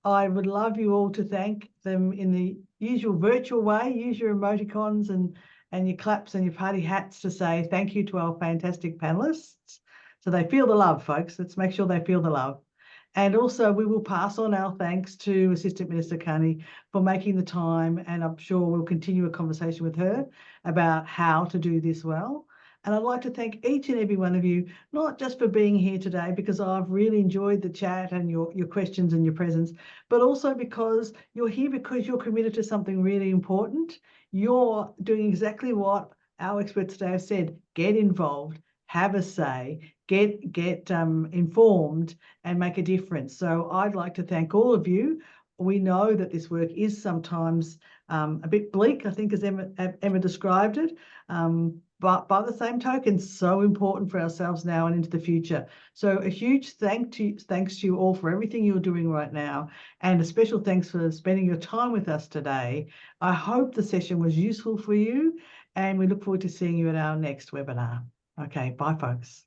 I would love you all to thank them in the usual virtual way. Use your emoticons and your claps and your party hats to say thank you to our fantastic panelists. So they feel the love, folks. Let's make sure they feel the love. And also we will pass on our thanks to Assistant Minister Kearney for making the time, and I'm sure we'll continue a conversation with her about how to do this well. And I'd like to thank each and every one of you, not just for being here today, because I've really enjoyed the chat and your questions and your presence, but also because you're here because you're committed to something really important. You're doing exactly what our experts today have said: get involved, have a say, get informed and make a difference. So I'd like to thank all of you. We know that this work is sometimes a bit bleak, I think, as Emma described it, but by the same token, so important for ourselves now and into the future. So a huge thanks to you all for everything you're doing right now, and a special thanks for spending your time with us today. I hope the session was useful for you, and we look forward to seeing you at our next webinar. Okay, bye folks.